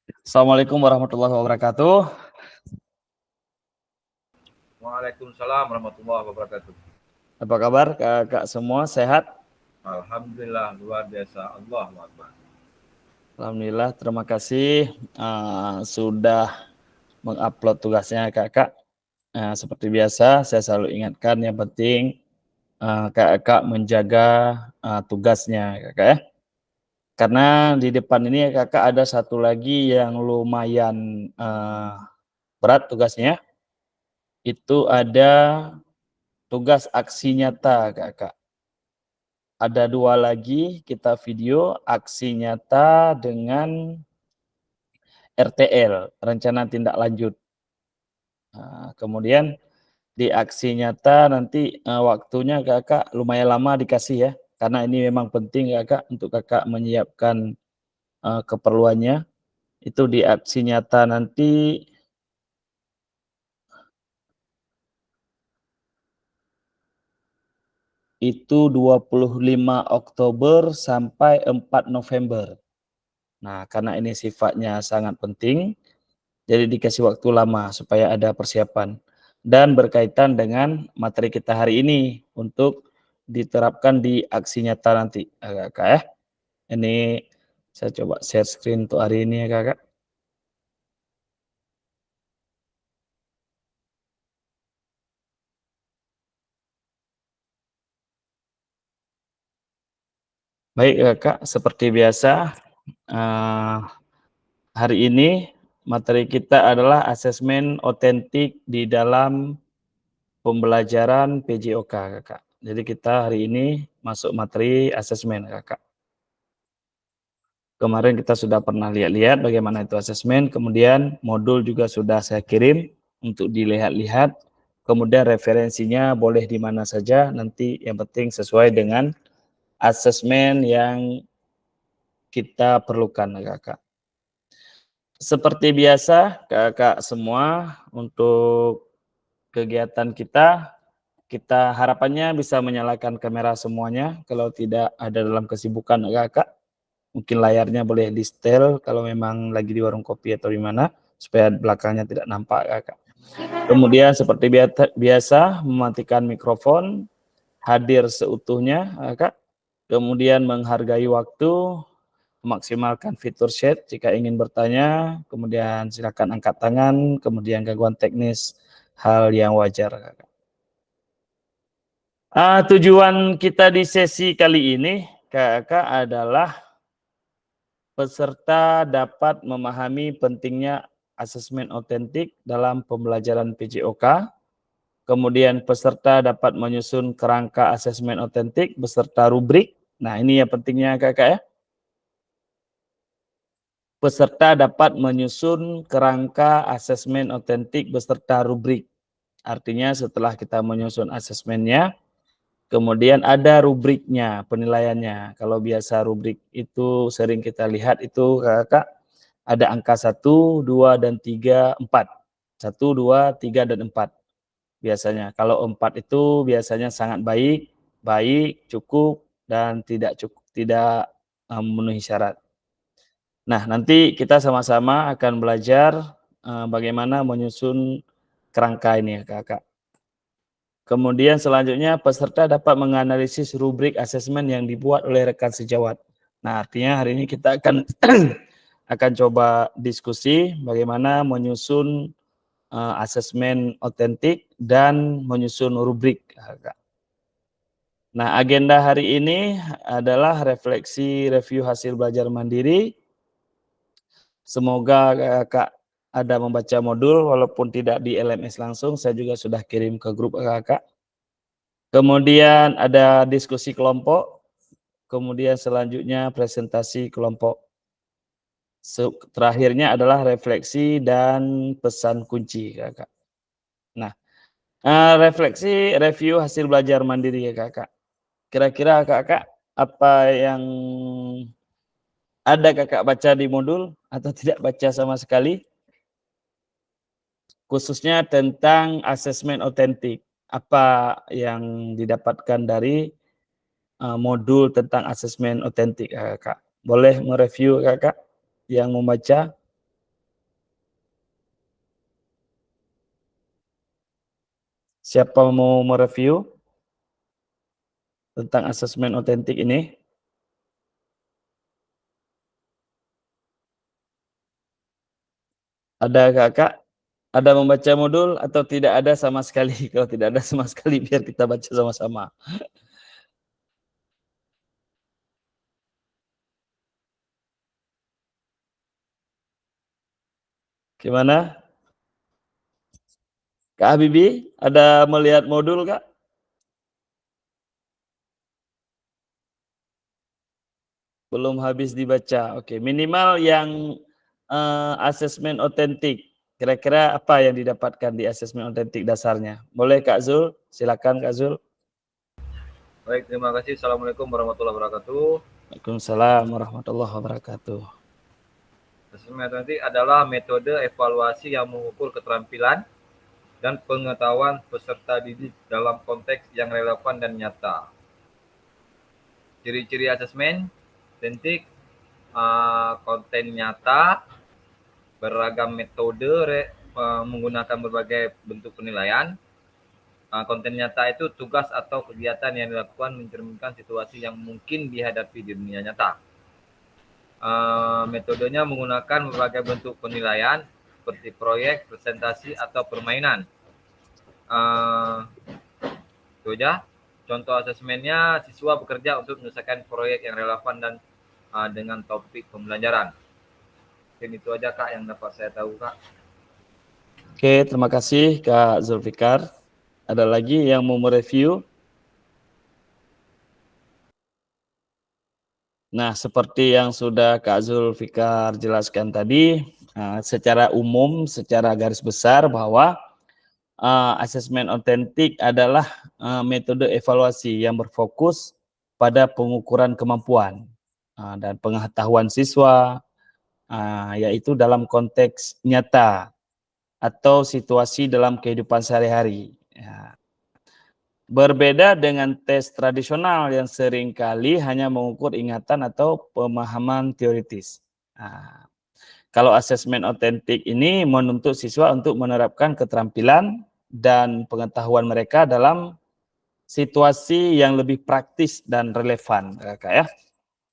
Assalamualaikum warahmatullahi wabarakatuh. Waalaikumsalam warahmatullahi wabarakatuh. Apa kabar kakak semua? Sehat? Alhamdulillah luar biasa. Allahu Akbar. Alhamdulillah. Terima kasih sudah mengupload tugasnya kakak. Seperti biasa, saya selalu ingatkan yang penting kakak menjaga tugasnya kakak ya. Karena di depan ini kakak ada satu lagi yang lumayan berat tugasnya. Itu ada tugas aksi nyata kakak. Ada dua lagi kita video aksi nyata dengan RTL, rencana tindak lanjut. Kemudian di aksi nyata nanti waktunya kakak lumayan lama dikasih ya, karena ini memang penting kakak untuk kakak menyiapkan keperluannya. Itu di aksi nyata nanti itu 25 Oktober sampai 4 November. Nah, karena ini sifatnya sangat penting, jadi dikasih waktu lama supaya ada persiapan. Dan berkaitan dengan materi kita hari ini untuk diterapkan di aksi nyata nanti, kakak ya. Ini saya coba share screen untuk hari ini ya kakak. Baik kakak, seperti biasa hari ini materi kita adalah asesmen otentik di dalam pembelajaran PJOK kakak. Jadi kita hari ini masuk materi asesmen kakak. Kemarin kita sudah pernah lihat-lihat bagaimana itu asesmen, kemudian modul juga sudah saya kirim untuk dilihat-lihat, kemudian referensinya boleh di mana saja, nanti yang penting sesuai dengan asesmen yang kita perlukan kakak. Seperti biasa kakak semua untuk kegiatan kita harapannya bisa menyalakan kamera semuanya, kalau tidak ada dalam kesibukan kakak. Mungkin layarnya boleh di setel kalau memang lagi di warung kopi atau di mana, supaya belakangnya tidak nampak kakak. Kemudian seperti biasa mematikan mikrofon, hadir seutuhnya kakak. Kemudian menghargai waktu, memaksimalkan fitur chat jika ingin bertanya, kemudian silakan angkat tangan, kemudian gangguan teknis hal yang wajar kakak. Tujuan kita di sesi kali ini kakak adalah peserta dapat memahami pentingnya asesmen otentik dalam pembelajaran PJOK. Kemudian peserta dapat menyusun kerangka asesmen otentik beserta rubrik. Nah, ini yang pentingnya kakak ya. Peserta dapat menyusun kerangka asesmen otentik beserta rubrik. Artinya setelah kita menyusun asesmennya, kemudian ada rubriknya, penilaiannya. Kalau biasa rubrik itu sering kita lihat itu kakak, ada angka 1, 2, dan 3, 4. 1, 2, 3, dan 4 biasanya. Kalau 4 itu biasanya sangat baik, baik, cukup, dan tidak cukup, tidak memenuhi syarat. Nah, nanti kita sama-sama akan belajar bagaimana menyusun kerangka ini ya kakak. Kemudian selanjutnya peserta dapat menganalisis rubrik asesmen yang dibuat oleh rekan sejawat. Nah, artinya hari ini kita akan akan coba diskusi bagaimana menyusun asesmen otentik dan menyusun rubrik. Nah, agenda hari ini adalah refleksi review hasil belajar mandiri. Semoga kakak ada membaca modul walaupun tidak di LMS langsung, saya juga sudah kirim ke grup kakak. Kemudian ada diskusi kelompok, kemudian selanjutnya presentasi kelompok. Terakhirnya adalah refleksi dan pesan kunci kakak. Nah, refleksi review hasil belajar mandiri ya kakak. Kira-kira kakak apa yang ada kakak baca di modul atau tidak baca sama sekali? Khususnya tentang asesmen otentik. Apa yang didapatkan dari modul tentang asesmen otentik kakak? Boleh mereview kakak yang membaca? Siapa mau mereview tentang asesmen otentik ini? Ada kakak? Ada membaca modul atau tidak ada sama sekali? Kalau tidak ada sama sekali, biar kita baca sama-sama. Gimana? Kak Habibie, ada melihat modul, Kak? Belum habis dibaca. Oke, minimal yang asesmen otentik. Kira-kira apa yang didapatkan di asesmen otentik dasarnya? Boleh Kak Zul? Silakan Kak Zul. Baik, terima kasih. Assalamualaikum warahmatullahi wabarakatuh. Waalaikumsalam warahmatullahi wabarakatuh. Asesmen otentik adalah metode evaluasi yang mengukur keterampilan dan pengetahuan peserta didik dalam konteks yang relevan dan nyata. Ciri-ciri asesmen otentik, konten nyata, beragam metode, menggunakan berbagai bentuk penilaian. Konten nyata itu tugas atau kegiatan yang dilakukan mencerminkan situasi yang mungkin dihadapi di dunia nyata. Metodenya menggunakan berbagai bentuk penilaian seperti proyek, presentasi, atau permainan. Itu aja. Contoh asesmennya, siswa bekerja untuk menyelesaikan proyek yang relevan dan dengan topik pembelajaran. Mungkin itu aja Kak yang dapat saya tahu Kak. Oke, terima kasih Kak Zulfikar. Ada lagi yang mau mereview? Nah, seperti yang sudah Kak Zulfikar jelaskan tadi, secara umum, secara garis besar bahwa asesmen otentik adalah metode evaluasi yang berfokus pada pengukuran kemampuan dan pengetahuan siswa, yaitu dalam konteks nyata atau situasi dalam kehidupan sehari-hari. Ya. Berbeda dengan tes tradisional yang seringkali hanya mengukur ingatan atau pemahaman teoritis. Kalau asesmen otentik ini menuntut siswa untuk menerapkan keterampilan dan pengetahuan mereka dalam situasi yang lebih praktis dan relevan, Kakak ya.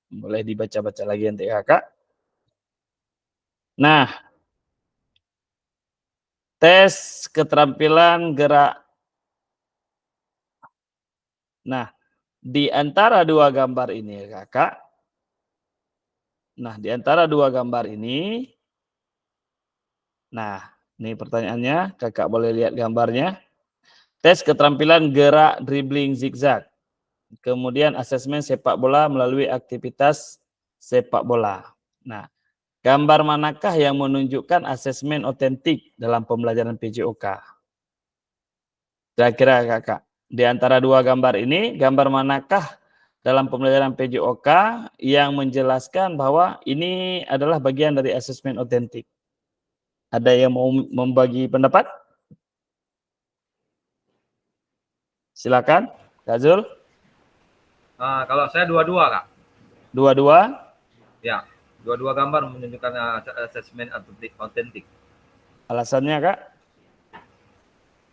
Boleh dibaca-baca lagi nanti Kakak. Nah, tes keterampilan gerak. Nah, di antara dua gambar ini Kakak. Nah, di antara dua gambar ini. Nah, ini pertanyaannya, Kakak boleh lihat gambarnya. Tes keterampilan gerak dribbling zigzag. Kemudian asesmen sepak bola melalui aktivitas sepak bola. Nah, gambar manakah yang menunjukkan asesmen otentik dalam pembelajaran PJOK? Kira-kira Kakak, di antara dua gambar ini, gambar manakah dalam pembelajaran PJOK yang menjelaskan bahwa ini adalah bagian dari asesmen otentik? Ada yang mau membagi pendapat? Silakan, Kak Zul. Kalau saya dua-dua Kak. Dua-dua? Ya, dua-dua gambar menunjukkan asesmen otentik. Alasannya Kak?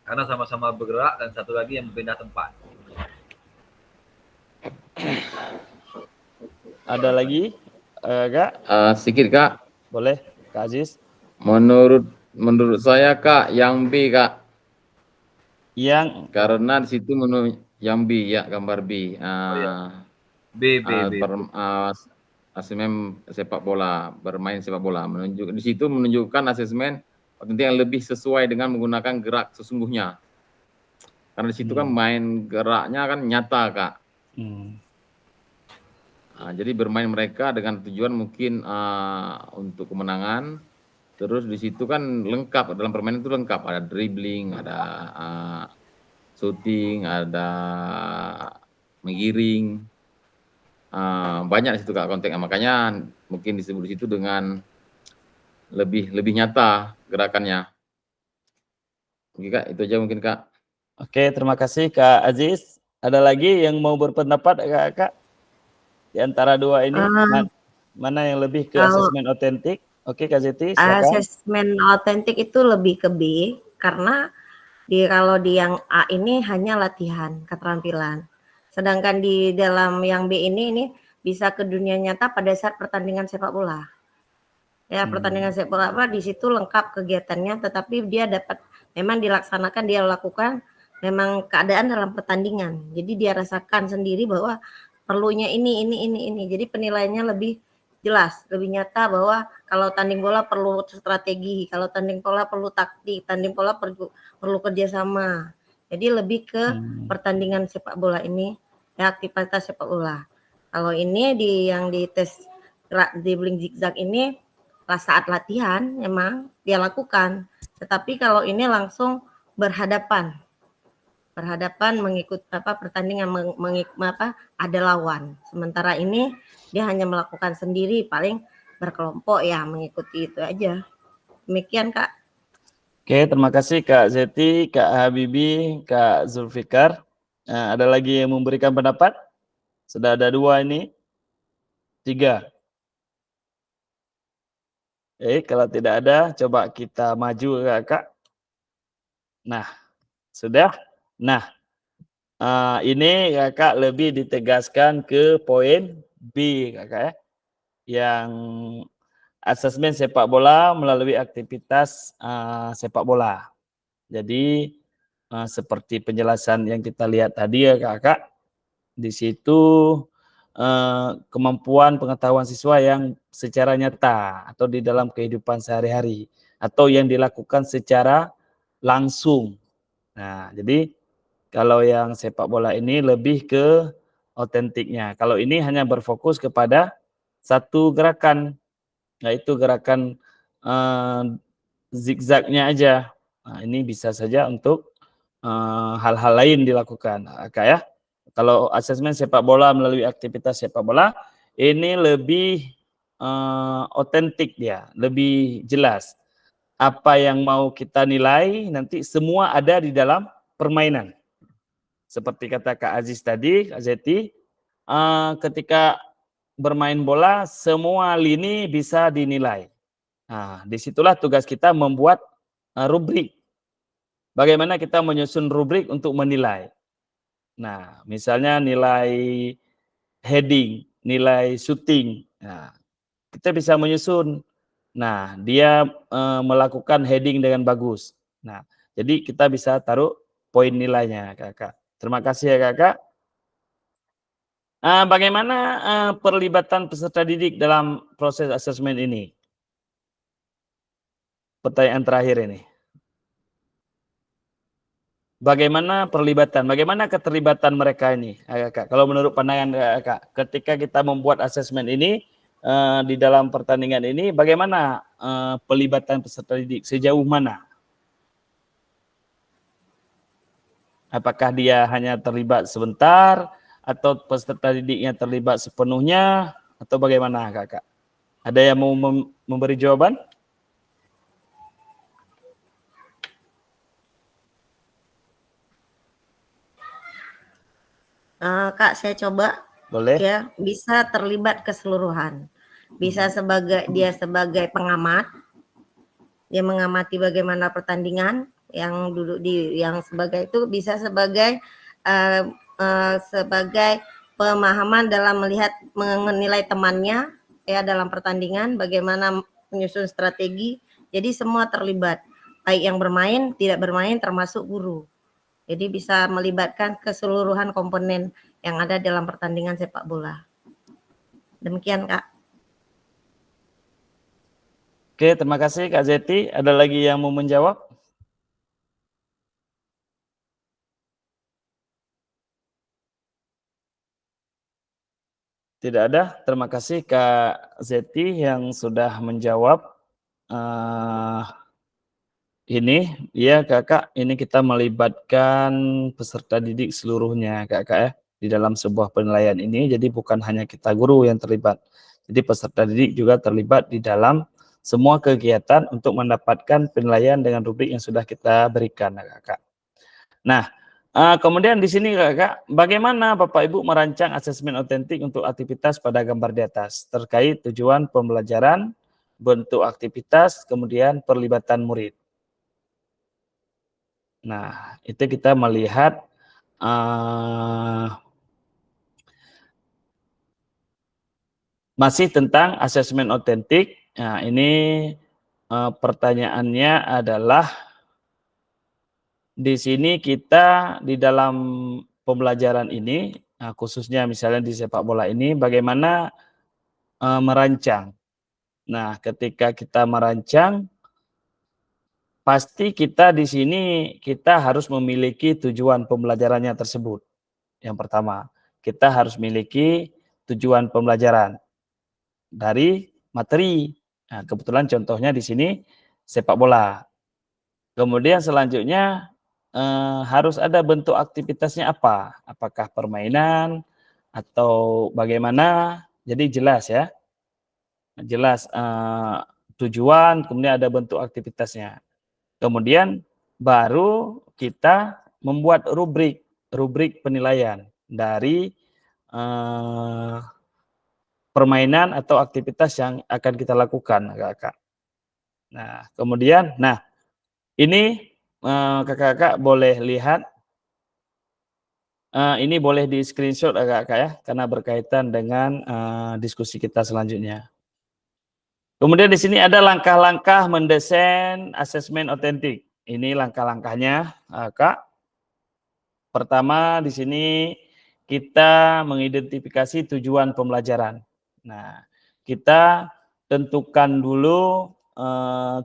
Karena sama-sama bergerak dan satu lagi yang berpindah tempat. Ada lagi, Kak? Sedikit Kak. Boleh, Kak Aziz. Menurut saya Kak, yang B Kak. Yang Karena di situ yang B ya, gambar B. B. Asesmen sepak bola, bermain sepak bola. Di situ menunjukkan asesmen otentik yang lebih sesuai dengan menggunakan gerak sesungguhnya. Karena di situ kan main geraknya kan nyata Kak. Jadi bermain mereka dengan tujuan mungkin untuk kemenangan. Terus di situ kan lengkap, dalam permainan itu lengkap, ada dribbling, ada shooting, ada menggiring, banyak di situ Kak konteksnya. Makanya mungkin disebut di situ dengan lebih nyata gerakannya. Oke Kak, itu aja mungkin Kak. Oke, terima kasih Kak Aziz. Ada lagi yang mau berpendapat Kak? Di antara dua ini, mana yang lebih ke asesmen otentik? Oke, Kak Zeti, silakan. Asesmen otentik itu lebih ke B, karena Kalau di yang A ini hanya latihan keterampilan. Sedangkan di dalam yang B ini bisa ke dunia nyata pada saat pertandingan sepak bola. Ya, pertandingan sepak bola di situ lengkap kegiatannya, tetapi dia dapat memang dilaksanakan, dia lakukan memang keadaan dalam pertandingan. Jadi dia rasakan sendiri bahwa perlunya ini. Jadi penilaiannya lebih jelas, lebih nyata bahwa kalau tanding bola perlu strategi, kalau tanding bola perlu taktik, tanding bola perlu kerjasama. Jadi lebih ke pertandingan sepak bola ini, ya, aktivitas sepak bola. Kalau ini yang di tes dribbling zigzag ini saat latihan memang dia lakukan, tetapi kalau ini langsung berhadapan mengikut pertandingan ada lawan. Sementara ini dia hanya melakukan sendiri, paling berkelompok ya, mengikuti itu aja. Demikian Kak. Oke, terima kasih Kak Zeti, Kak Habibi, Kak Zulfikar. Nah, ada lagi yang memberikan pendapat? Sudah ada 2 ini. 3. Kalau tidak ada, coba kita maju Kak. Nah, sudah. Nah, ini Kakak lebih ditegaskan ke poin B Kakak ya. Yang asesmen sepak bola melalui aktivitas sepak bola. Jadi seperti penjelasan yang kita lihat tadi ya Kakak, di situ kemampuan pengetahuan siswa yang secara nyata atau di dalam kehidupan sehari-hari atau yang dilakukan secara langsung. Nah, jadi kalau yang sepak bola ini lebih ke otentiknya. Kalau ini hanya berfokus kepada satu gerakan, yaitu gerakan zigzagnya aja. Nah, ini bisa saja untuk hal-hal lain dilakukan, Kak ya. Kalau asesmen sepak bola melalui aktivitas sepak bola, ini lebih otentik dia, lebih jelas. Apa yang mau kita nilai nanti semua ada di dalam permainan. Seperti kata Kak Aziz tadi, Kak Zeti, ketika bermain bola semua lini bisa dinilai. Nah, disitulah tugas kita membuat rubrik. Bagaimana kita menyusun rubrik untuk menilai. Nah, misalnya nilai heading, nilai shooting. Nah, kita bisa menyusun. Nah, dia melakukan heading dengan bagus. Nah, jadi kita bisa taruh poin nilainya, Kakak. Terima kasih ya, Kakak. Bagaimana perlibatan peserta didik dalam proses asesmen ini? Pertanyaan terakhir ini. Bagaimana perlibatan, bagaimana keterlibatan mereka ini, Kak? Kalau menurut pandangan Kak, ketika kita membuat asesmen ini di dalam pertandingan ini, bagaimana pelibatan peserta didik, sejauh mana? Apakah dia hanya terlibat sebentar, atau peserta didiknya terlibat sepenuhnya, atau bagaimana Kak? Ada yang mau memberi jawaban? Kak, saya coba. Boleh. Ya, bisa terlibat keseluruhan. Bisa dia sebagai pengamat, dia mengamati bagaimana pertandingan, yang duduk yang sebagai itu bisa sebagai sebagai pemahaman dalam menilai temannya ya dalam pertandingan, bagaimana menyusun strategi. Jadi semua terlibat, baik yang bermain, tidak bermain, termasuk guru. Jadi bisa melibatkan keseluruhan komponen yang ada dalam pertandingan sepak bola. Demikian Kak. Oke, terima kasih Kak Zeti. Ada lagi yang mau menjawab? Tidak ada. Terima kasih Kak Zeti yang sudah menjawab ini. Ya Kakak, ini kita melibatkan peserta didik seluruhnya Kakak ya di dalam sebuah penilaian ini. Jadi bukan hanya kita guru yang terlibat. Jadi peserta didik juga terlibat di dalam semua kegiatan untuk mendapatkan penilaian dengan rubrik yang sudah kita berikan Kakak. Nah, kemudian di sini Kakak, bagaimana Bapak Ibu merancang asesmen otentik untuk aktivitas pada gambar di atas terkait tujuan pembelajaran, bentuk aktivitas, kemudian perlibatan murid. Nah, itu kita melihat masih tentang asesmen otentik. Nah, ini pertanyaannya adalah di sini kita di dalam pembelajaran ini, khususnya misalnya di sepak bola ini, bagaimana merancang. Nah, ketika kita merancang, pasti kita di sini kita harus memiliki tujuan pembelajarannya tersebut. Yang pertama, kita harus memiliki tujuan pembelajaran dari materi. Nah, kebetulan contohnya di sini sepak bola. Kemudian selanjutnya harus ada bentuk aktivitasnya apa? Apakah permainan atau bagaimana? Jadi jelas ya, jelas tujuan, kemudian ada bentuk aktivitasnya. Kemudian baru kita membuat rubrik penilaian dari permainan atau aktivitas yang akan kita lakukan, kakak. Nah, kemudian, ini kakak-kakak boleh lihat, ini boleh di screenshot kakak ya, karena berkaitan dengan diskusi kita selanjutnya. Kemudian di sini ada langkah-langkah mendesain asesmen otentik. Ini langkah-langkahnya, Kak. Pertama di sini kita mengidentifikasi tujuan pembelajaran. Nah, kita tentukan dulu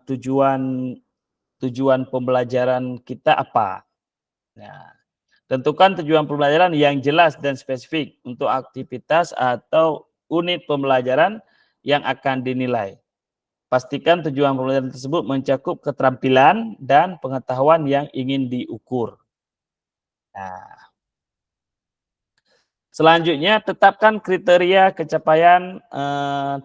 tujuan pembelajaran kita apa. Nah, tentukan tujuan pembelajaran yang jelas dan spesifik untuk aktivitas atau unit pembelajaran yang akan dinilai. Pastikan tujuan pembelajaran tersebut mencakup keterampilan dan pengetahuan yang ingin diukur. Nah, selanjutnya, tetapkan kriteria capaian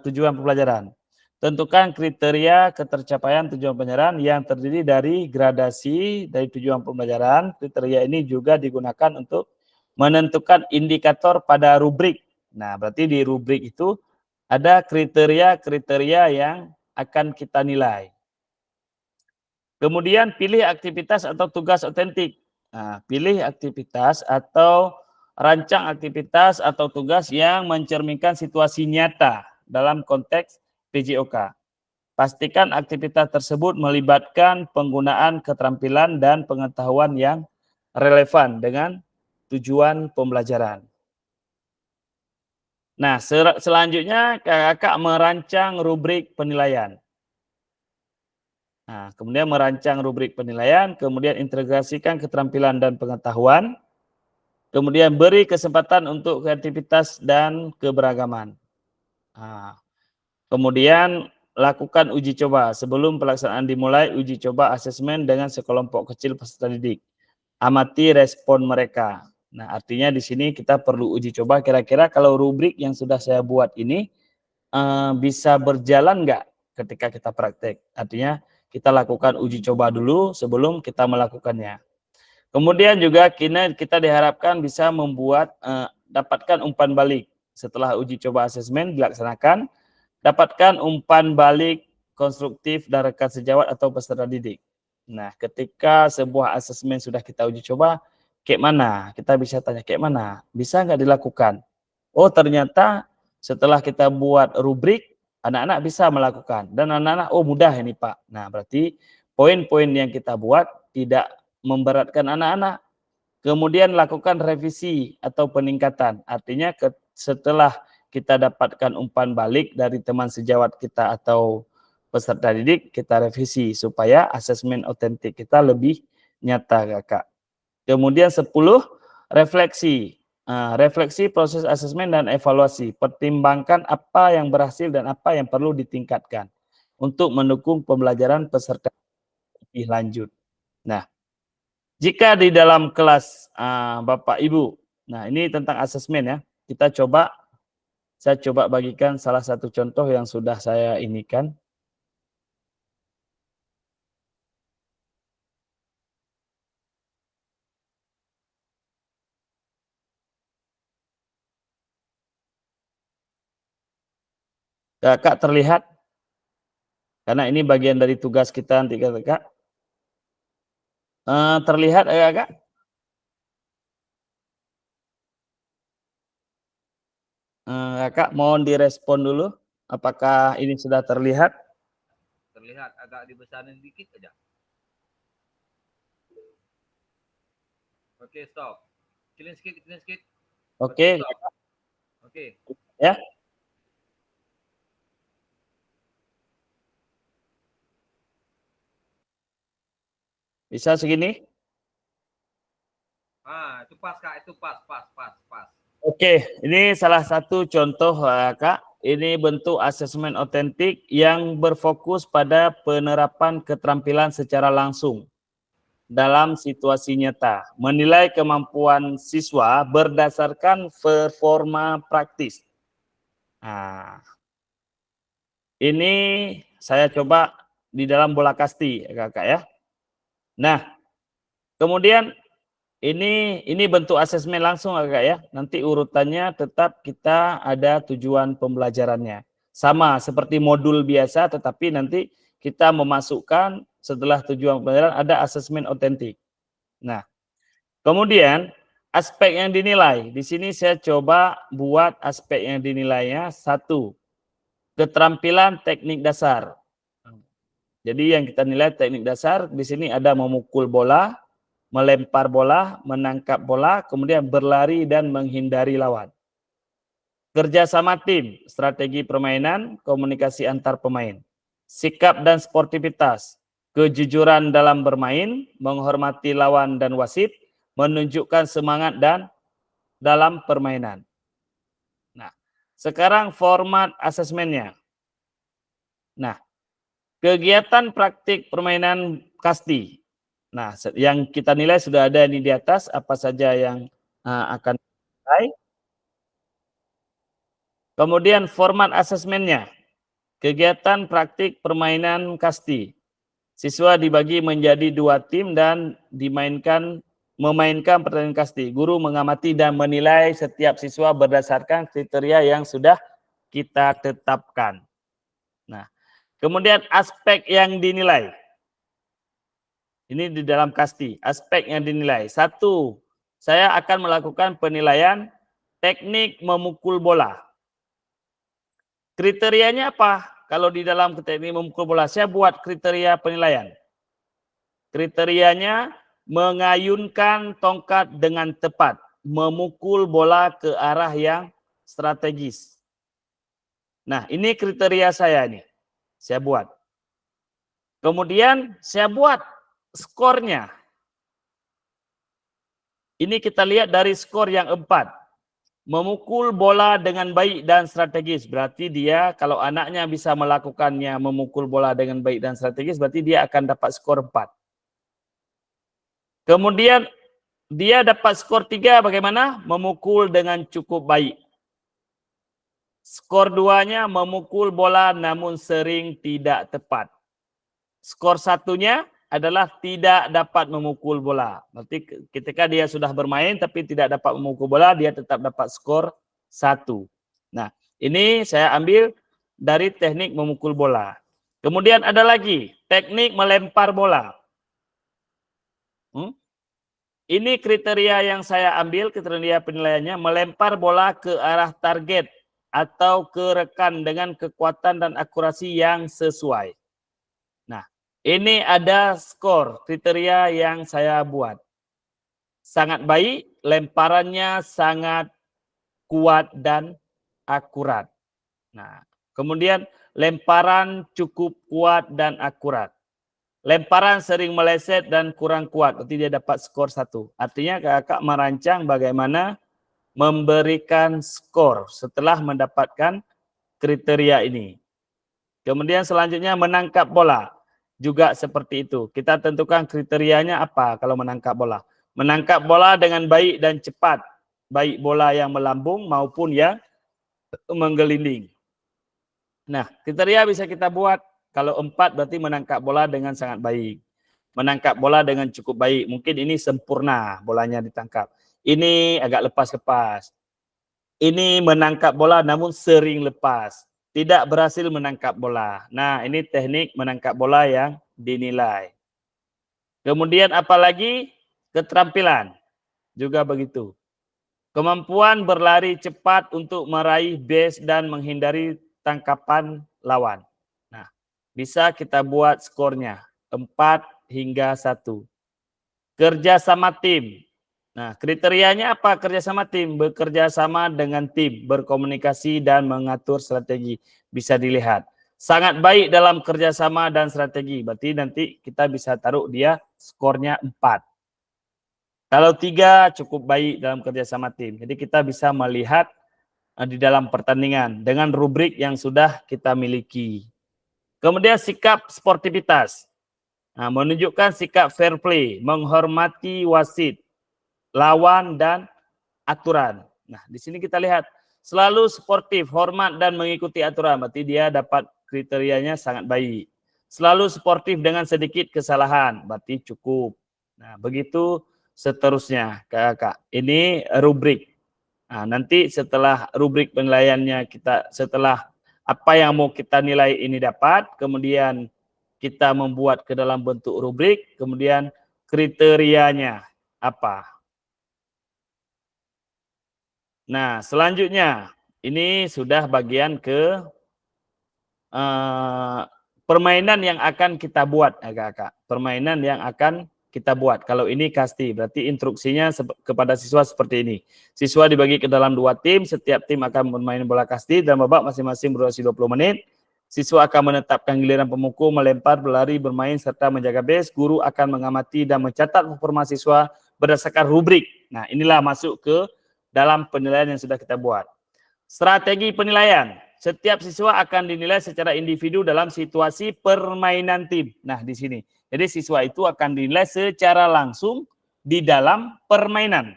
tujuan pembelajaran. Tentukan kriteria ketercapaian tujuan pembelajaran yang terdiri dari gradasi dari tujuan pembelajaran. Kriteria ini juga digunakan untuk menentukan indikator pada rubrik. Nah, berarti di rubrik itu ada kriteria-kriteria yang akan kita nilai. Kemudian pilih aktivitas atau tugas otentik. Nah, pilih aktivitas atau rancang aktivitas atau tugas yang mencerminkan situasi nyata dalam konteks PJOK. Pastikan aktivitas tersebut melibatkan penggunaan keterampilan dan pengetahuan yang relevan dengan tujuan pembelajaran. Nah, selanjutnya kakak merancang rubrik penilaian. Nah, kemudian merancang rubrik penilaian, kemudian integrasikan keterampilan dan pengetahuan, kemudian beri kesempatan untuk kreativitas dan keberagaman. Nah, kemudian lakukan uji coba. Sebelum pelaksanaan dimulai, uji coba asesmen dengan sekelompok kecil peserta didik. Amati respon mereka. Nah, artinya di sini kita perlu uji coba kira-kira kalau rubrik yang sudah saya buat ini bisa berjalan nggak ketika kita praktek. Artinya kita lakukan uji coba dulu sebelum kita melakukannya. Kemudian juga kita diharapkan bisa membuat, dapatkan umpan balik. Setelah uji coba asesmen dilaksanakan, dapatkan umpan balik konstruktif dari rekan sejawat atau peserta didik. Nah, ketika sebuah asesmen sudah kita uji coba, kayak mana? Kita bisa tanya, kayak mana? Bisa nggak dilakukan? Oh, ternyata setelah kita buat rubrik, anak-anak bisa melakukan. Dan anak-anak, oh mudah ini Pak. Nah, berarti poin-poin yang kita buat tidak memberatkan anak-anak. Kemudian lakukan revisi atau peningkatan. Artinya setelah kita dapatkan umpan balik dari teman sejawat kita atau peserta didik, kita revisi supaya asesmen otentik kita lebih nyata, Kakak. Kemudian 10, refleksi. Refleksi proses asesmen dan evaluasi. Pertimbangkan apa yang berhasil dan apa yang perlu ditingkatkan untuk mendukung pembelajaran peserta lebih lanjut. Nah, jika di dalam kelas Bapak Ibu, nah ini tentang asesmen ya, saya coba bagikan salah satu contoh yang sudah saya inikan. Kakak terlihat? Karena ini bagian dari tugas kita nanti Kakak. Terlihat agak-agak? Kakak mohon direspon dulu. Apakah ini sudah terlihat? Terlihat agak dibesarin dikit aja. Oke, stop. Kecilin sedikit. Oke, stop. Oke. ya. Bisa segini? Itu pas Kak, itu pas. Oke, ini salah satu contoh Kak. Ini bentuk asesmen otentik yang berfokus pada penerapan keterampilan secara langsung dalam situasi nyata. Menilai kemampuan siswa berdasarkan performa praktis. Nah, ini saya coba di dalam bola kasti Kakak ya. Nah, kemudian ini bentuk asesmen langsung Kak ya. Nanti urutannya tetap kita ada tujuan pembelajarannya. Sama seperti modul biasa, tetapi nanti kita memasukkan setelah tujuan pembelajaran ada asesmen otentik. Nah, kemudian aspek yang dinilai. Di sini saya coba buat aspek yang dinilainya. 1. Keterampilan teknik dasar. Jadi yang kita nilai teknik dasar di sini ada memukul bola, melempar bola, menangkap bola, kemudian berlari dan menghindari lawan. Kerjasama tim, strategi permainan, komunikasi antar pemain. Sikap dan sportivitas, kejujuran dalam bermain, menghormati lawan dan wasit, menunjukkan semangat dan dalam permainan. Nah, sekarang format asesmennya. Nah, kegiatan praktik permainan kasti. Nah, yang kita nilai sudah ada ini di atas, apa saja yang akan dinilai. Kemudian format asesmennya. Kegiatan praktik permainan kasti. Siswa dibagi menjadi 2 tim dan memainkan pertandingan kasti. Guru mengamati dan menilai setiap siswa berdasarkan kriteria yang sudah kita tetapkan. Nah, kemudian aspek yang dinilai. Ini di dalam kasti, aspek yang dinilai. 1, saya akan melakukan penilaian teknik memukul bola. Kriterianya apa? Kalau di dalam teknik memukul bola, saya buat kriteria penilaian. Kriterianya mengayunkan tongkat dengan tepat, memukul bola ke arah yang strategis. Nah, ini kriteria saya nih. Saya buat. Kemudian saya buat skornya. Ini kita lihat dari skor yang 4. Memukul bola dengan baik dan strategis. Berarti dia kalau anaknya bisa melakukannya memukul bola dengan baik dan strategis, berarti dia akan dapat skor 4. Kemudian dia dapat skor 3 bagaimana? Memukul dengan cukup baik. Skor 2-nya memukul bola namun sering tidak tepat. Skor 1-nya adalah tidak dapat memukul bola. Berarti ketika dia sudah bermain tapi tidak dapat memukul bola, dia tetap dapat skor 1. Nah, ini saya ambil dari teknik memukul bola. Kemudian ada lagi, teknik melempar bola. Ini kriteria yang saya ambil, kriteria penilaiannya, melempar bola ke arah target atau ke rekan dengan kekuatan dan akurasi yang sesuai. Nah, ini ada skor, kriteria yang saya buat. Sangat baik, lemparannya sangat kuat dan akurat. Nah, kemudian lemparan cukup kuat dan akurat. Lemparan sering meleset dan kurang kuat, berarti dia dapat skor 1. Artinya kakak merancang bagaimana memberikan skor setelah mendapatkan kriteria ini. Kemudian selanjutnya menangkap bola. Juga seperti itu. Kita tentukan kriterianya apa kalau menangkap bola. Menangkap bola dengan baik dan cepat. Baik bola yang melambung maupun yang menggelinding. Nah, kriteria bisa kita buat. Kalau 4 berarti menangkap bola dengan sangat baik. Menangkap bola dengan cukup baik. Mungkin ini sempurna bolanya ditangkap. Ini agak lepas-lepas. Ini menangkap bola namun sering lepas. Tidak berhasil menangkap bola. Nah, ini teknik menangkap bola yang dinilai. Kemudian apalagi keterampilan juga begitu. Kemampuan berlari cepat untuk meraih base dan menghindari tangkapan lawan. Nah, bisa kita buat skornya 4 hingga 1. Kerja sama tim. Nah, kriterianya apa kerja sama tim? Bekerja sama dengan tim, berkomunikasi dan mengatur strategi. Bisa dilihat. Sangat baik dalam kerjasama dan strategi. Berarti nanti kita bisa taruh dia skornya 4. Kalau 3 cukup baik dalam kerjasama tim. Jadi kita bisa melihat di dalam pertandingan dengan rubrik yang sudah kita miliki. Kemudian sikap sportivitas. Nah, menunjukkan sikap fair play, menghormati wasit, lawan, dan aturan. Nah, di sini kita lihat selalu sportif, hormat, dan mengikuti aturan. Berarti dia dapat kriterianya sangat baik. Selalu sportif dengan sedikit kesalahan. Berarti cukup. Nah, begitu seterusnya, Kakak. Ini rubrik. Nah, nanti setelah rubrik penilaiannya setelah apa yang mau kita nilai ini dapat, kemudian kita membuat ke dalam bentuk rubrik, kemudian kriterianya apa. Nah, selanjutnya ini sudah bagian ke permainan yang akan kita buat, Kakak. Permainan yang akan kita buat. Kalau ini kasti, berarti instruksinya kepada siswa seperti ini. Siswa dibagi ke dalam 2 tim, setiap tim akan bermain bola kasti dan babak masing-masing berdurasi 20 menit. Siswa akan menetapkan giliran pemukul, melempar, berlari, bermain, serta menjaga base. Guru akan mengamati dan mencatat performa siswa berdasarkan rubrik. Nah, inilah masuk ke dalam penilaian yang sudah kita buat. Strategi penilaian. Setiap siswa akan dinilai secara individu dalam situasi permainan tim. Nah, di sini. Jadi siswa itu akan dinilai secara langsung di dalam permainan.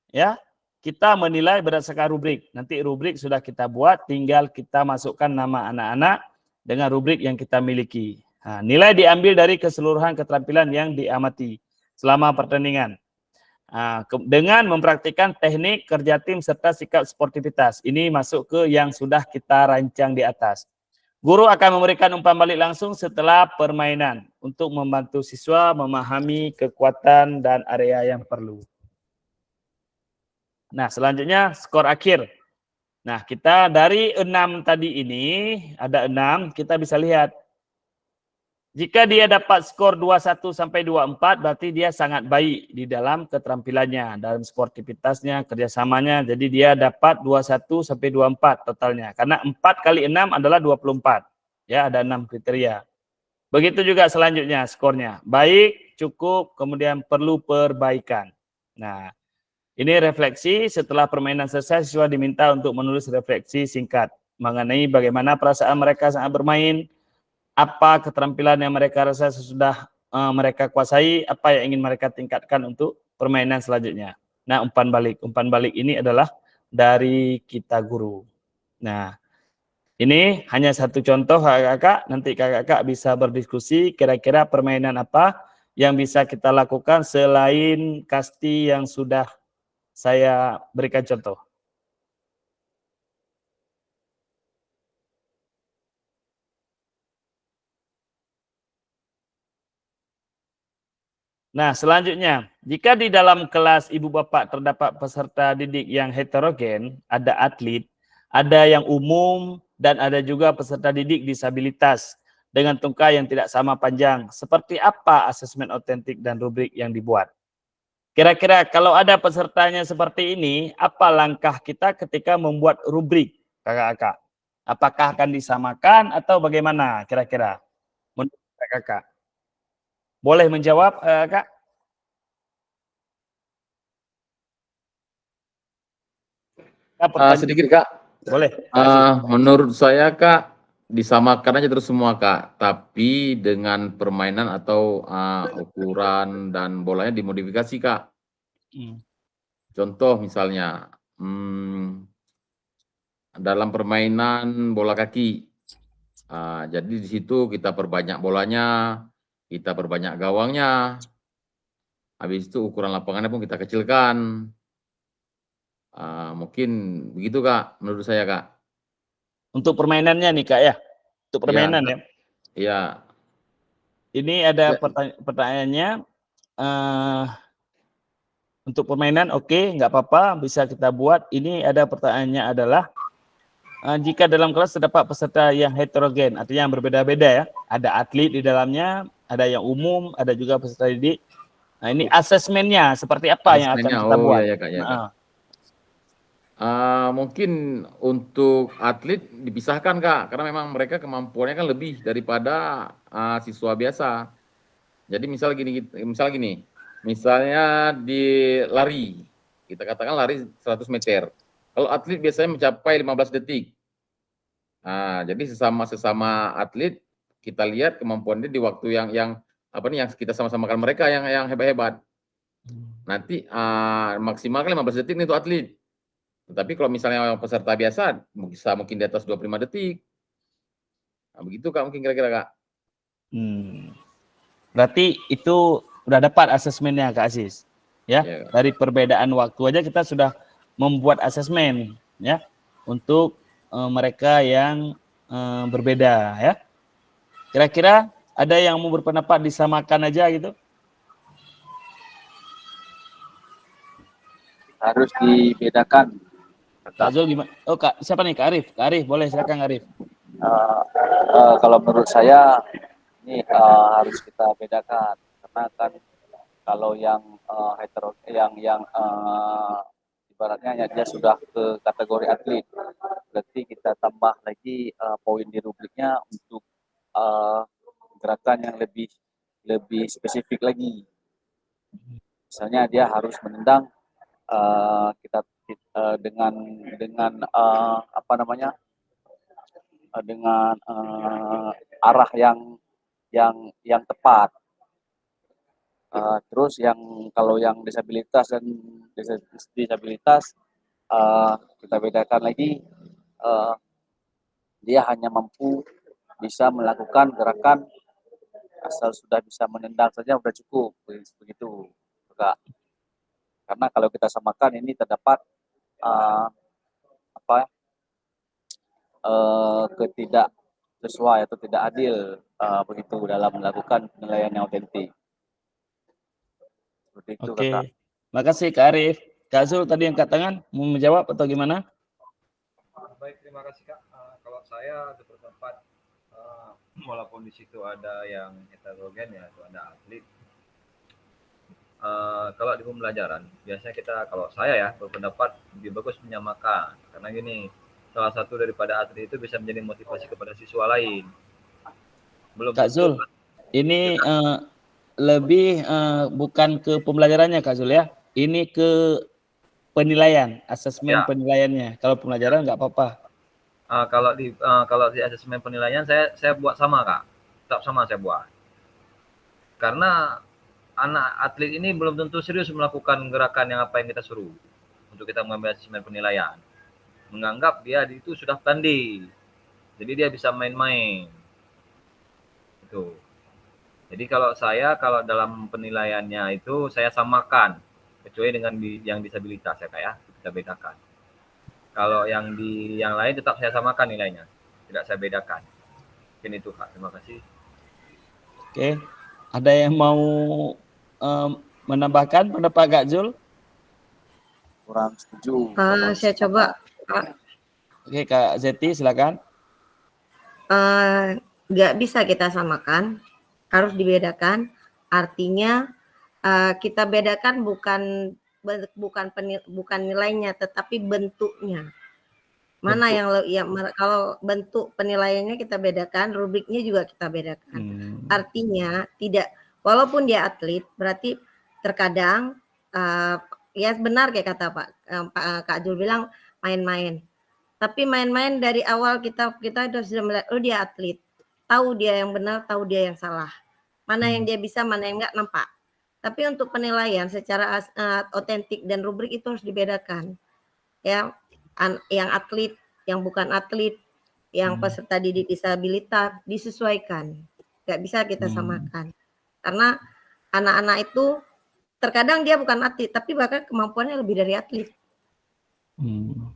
Ya, kita menilai berdasarkan rubrik. Nanti rubrik sudah kita buat, tinggal kita masukkan nama anak-anak dengan rubrik yang kita miliki. Nah, nilai diambil dari keseluruhan keterampilan yang diamati selama pertandingan. Nah, dengan mempraktikkan teknik kerja tim serta sikap sportivitas. Ini masuk ke yang sudah kita rancang di atas. Guru akan memberikan umpan balik langsung setelah permainan untuk membantu siswa memahami kekuatan dan area yang perlu. Nah, selanjutnya skor akhir. Nah, kita dari 6 tadi ini, ada 6, kita bisa lihat. Jika dia dapat skor 21 sampai 24, berarti dia sangat baik di dalam keterampilannya, dalam sportivitasnya, kerjasamanya. Jadi dia dapat 21 sampai 24 totalnya. Karena 4 kali 6 adalah 24. Ya, ada 6 kriteria. Begitu juga selanjutnya skornya. Baik, cukup, kemudian perlu perbaikan. Nah, ini refleksi. Setelah permainan selesai, siswa diminta untuk menulis refleksi singkat mengenai bagaimana perasaan mereka saat bermain, apa keterampilan yang mereka rasa sesudah mereka kuasai, apa yang ingin mereka tingkatkan untuk permainan selanjutnya. Nah, umpan balik. Umpan balik ini adalah dari kita guru. Nah, ini hanya satu contoh, kakak-kakak. Nanti kakak-kakak bisa berdiskusi kira-kira permainan apa yang bisa kita lakukan selain kasti yang sudah saya berikan contoh. Nah, selanjutnya, jika di dalam kelas ibu bapak terdapat peserta didik yang heterogen, ada atlet, ada yang umum, dan ada juga peserta didik disabilitas dengan tungkai yang tidak sama panjang. Seperti apa asesmen otentik dan rubrik yang dibuat? Kira-kira kalau ada pesertanya seperti ini, apa langkah kita ketika membuat rubrik, kakak-kakak? Apakah akan disamakan atau bagaimana kira-kira? Menurut kakak, boleh menjawab, Kak? Sedikit Kak. Boleh. Menurut saya Kak, disamakan aja terus semua Kak, tapi dengan permainan atau ukuran dan bolanya dimodifikasi Kak. Contoh misalnya, dalam permainan bola kaki, jadi di situ kita perbanyak bolanya, kita perbanyak gawangnya, habis itu ukuran lapangannya pun kita kecilkan. Mungkin begitu Kak, menurut saya Kak. Untuk permainannya nih Kak ya? Untuk permainan ya? Iya. Ini ada Ya. pertanyaannya. Untuk permainan oke, nggak apa-apa, bisa kita buat. Ini ada pertanyaannya adalah jika dalam kelas terdapat peserta yang heterogen, artinya yang berbeda-beda ya. Ada atlet di dalamnya, ada yang umum, ada juga peserta didik. Nah ini asesmennya seperti apa yang akan Asesmennya, kita oh buat? ya Kak, ya Kak. Nah, Mungkin untuk atlet dipisahkan Kak, karena memang mereka kemampuannya kan lebih daripada siswa biasa. Jadi misalnya di lari, kita katakan lari 100 meter. Kalau atlet biasanya mencapai 15 detik. Nah, jadi sesama atlet kita lihat kemampuan dia di waktu yang yang kita sama-samakan mereka yang hebat-hebat. Nanti maksimal kan 15 detik nih untuk atlet. Tapi kalau misalnya peserta biasa bisa mungkin di atas 25 detik. Nah, begitu Kak mungkin kira-kira Kak. Berarti itu udah dapat asesmennya Kak Aziz. Ya, Ya. dari perbedaan waktu aja kita sudah membuat asesmen ya untuk mereka yang berbeda ya. Kira-kira ada yang mau berpendapat disamakan aja gitu? Harus dibedakan. Kak Zul gimana? Oh Kak, siapa nih? Kak Arif. Kak Arif, boleh silakan Kak Arif. Kalau menurut saya ini harus kita bedakan karena kan kalau yang ibaratnya dia sudah ke kategori atlet, berarti kita tambah lagi poin di rubriknya untuk gerakan yang lebih spesifik lagi. Misalnya dia harus menendang kita dengan dengan arah yang tepat. Terus kalau yang disabilitas dan disabilitas kita bedakan lagi, dia hanya mampu bisa melakukan gerakan asal sudah bisa menendang saja sudah cukup, begitu Kak. Karena kalau kita samakan ini terdapat ketidak sesuai atau tidak adil begitu dalam melakukan penilaian yang otentik. Seperti itu, Oke, Kakak. makasih Kak Arif. Kak Zul tadi angkat tangan, mau menjawab atau gimana? Baik, terima kasih Kak. Kalau saya berpendapat walaupun di situ ada yang heterogen ya, itu ada atlet. Kalau di pembelajaran, biasanya kalau saya ya berpendapat lebih bagus menyamakan. Karena gini, salah satu daripada atlet itu bisa menjadi motivasi kepada siswa lain. Belum Kak Zul, ini lebih bukan ke pembelajarannya Kak Zul ya. Ini ke penilaian, asesmen ya. penilaiannya. Kalau pembelajaran nggak apa-apa. Kalau di asesmen penilaian saya buat sama Kak. Tetap sama saya buat. Karena anak atlet ini belum tentu serius melakukan gerakan yang apa yang kita suruh untuk kita mengambil asesmen penilaian. Menganggap dia itu sudah pandai. Jadi dia bisa main-main. Itu. Jadi kalau dalam penilaiannya itu saya samakan kecuali dengan yang disabilitas ya Kak ya, kita bedakan. Kalau yang lain tetap saya samakan nilainya, tidak saya bedakan. Mungkin itu Kak, terima kasih. Oke, ada yang mau menambahkan pendapat Kak Zul? Kurang setuju. Saya coba. Oke, Kak Zeti silakan. Nggak bisa kita samakan, harus dibedakan. Artinya kita bedakan bukan nilainya, tetapi bentuknya. Mana kalau bentuk penilaiannya kita bedakan, rubriknya juga kita bedakan. Artinya walaupun dia atlet, berarti terkadang ya benar kayak kata Kak Jul bilang main-main. Tapi main-main dari awal kita sudah melihat, oh dia atlet, tahu dia yang benar, tahu dia yang salah, mana yang dia bisa, mana yang enggak, nampak. Tapi untuk penilaian secara otentik dan rubrik itu harus dibedakan, ya, yang atlet, yang bukan atlet, yang peserta didik disabilitas disesuaikan, nggak bisa kita samakan, karena anak-anak itu terkadang dia bukan atlet, tapi bahkan kemampuannya lebih dari atlet.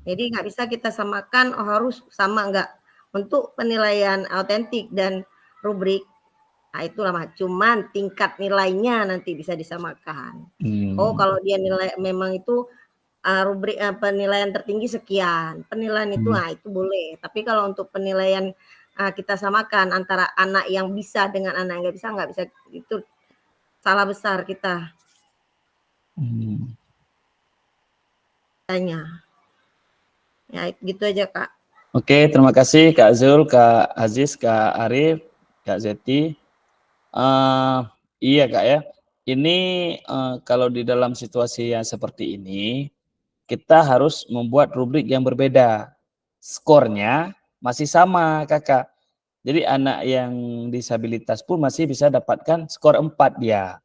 Jadi nggak bisa kita samakan, harus sama, enggak. Untuk penilaian autentik dan rubrik Nah, itulah Mas. Cuman tingkat nilainya nanti bisa disamakan. Oh, kalau dia nilai memang itu rubrik penilaian tertinggi sekian, penilaian itu itu boleh. Tapi kalau untuk penilaian kita samakan antara anak yang bisa dengan anak yang nggak bisa, itu salah besar kita. Tanya. Ya, gitu aja, Kak. Oke, terima kasih Kak Zul, Kak Aziz, Kak Arif, Kak Zeti. Iya Kak ya, ini kalau di dalam situasi yang seperti ini, kita harus membuat rubrik yang berbeda. Skornya masih sama Kakak. Jadi anak yang disabilitas pun masih bisa dapatkan skor 4 dia.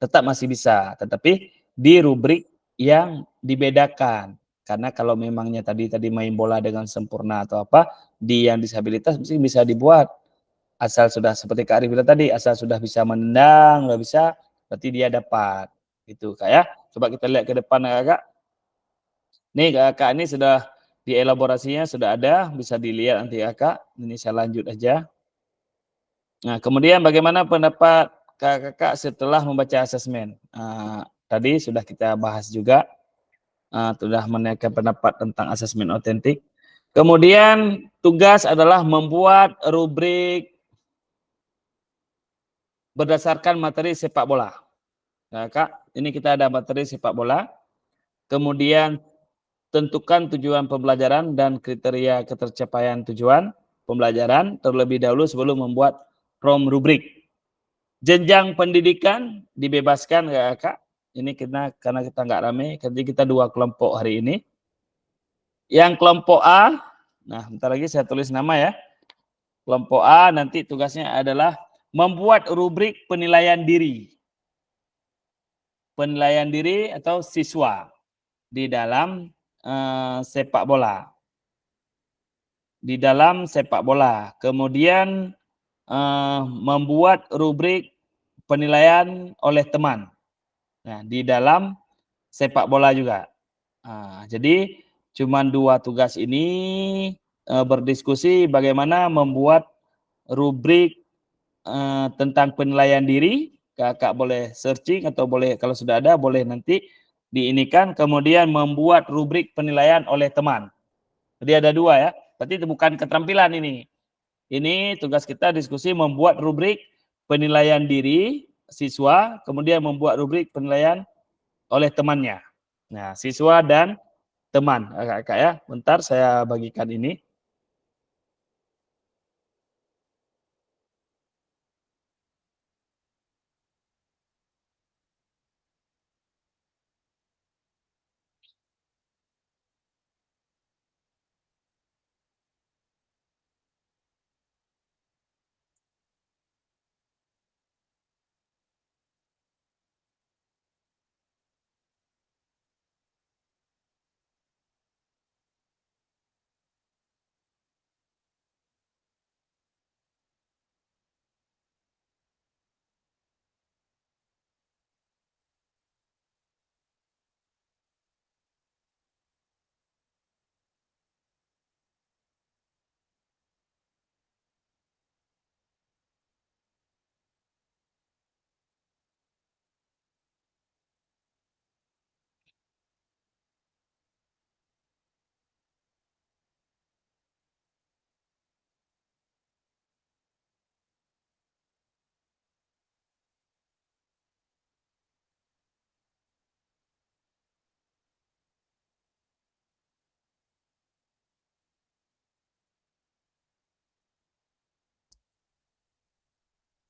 Tetap masih bisa, tetapi di rubrik yang dibedakan. Karena kalau memangnya tadi main bola dengan sempurna atau apa, di yang disabilitas mesti bisa dibuat. Asal sudah seperti Kak Arif bilang tadi, asal sudah bisa menendang, sudah bisa, berarti dia dapat. Gitu Kak ya. Coba kita lihat ke depan Kak. Nih Kak ini sudah dielaborasinya sudah ada, bisa dilihat nanti Kak. Ini saya lanjut aja. Nah, kemudian bagaimana pendapat Kakak setelah membaca asesmen? Tadi sudah kita bahas juga, sudah menanyakan pendapat tentang asesmen otentik. Kemudian tugas adalah membuat rubrik berdasarkan materi sepak bola. Nah, Kak, ini kita ada materi sepak bola. Kemudian tentukan tujuan pembelajaran dan kriteria ketercapaian tujuan pembelajaran terlebih dahulu sebelum membuat rubrik. Jenjang pendidikan dibebaskan ya Kak. Ini karena kita nggak rame, jadi kita 2 kelompok hari ini. Yang kelompok A, nah bentar lagi saya tulis nama ya. Kelompok A nanti tugasnya adalah membuat rubrik penilaian diri. Penilaian diri atau siswa di dalam sepak bola. Di dalam sepak bola. Kemudian membuat rubrik penilaian oleh teman. Nah, di dalam sepak bola juga. Jadi cuma 2 tugas ini berdiskusi bagaimana membuat rubrik tentang penilaian diri. Kakak boleh searching atau boleh kalau sudah ada boleh nanti diinikan. Kemudian membuat rubrik penilaian oleh teman. Jadi ada 2 ya. Berarti itu bukan keterampilan ini. Ini tugas kita diskusi membuat rubrik penilaian diri siswa, kemudian membuat rubrik penilaian oleh temannya. Nah, siswa dan teman, Kak ya. Bentar saya bagikan ini.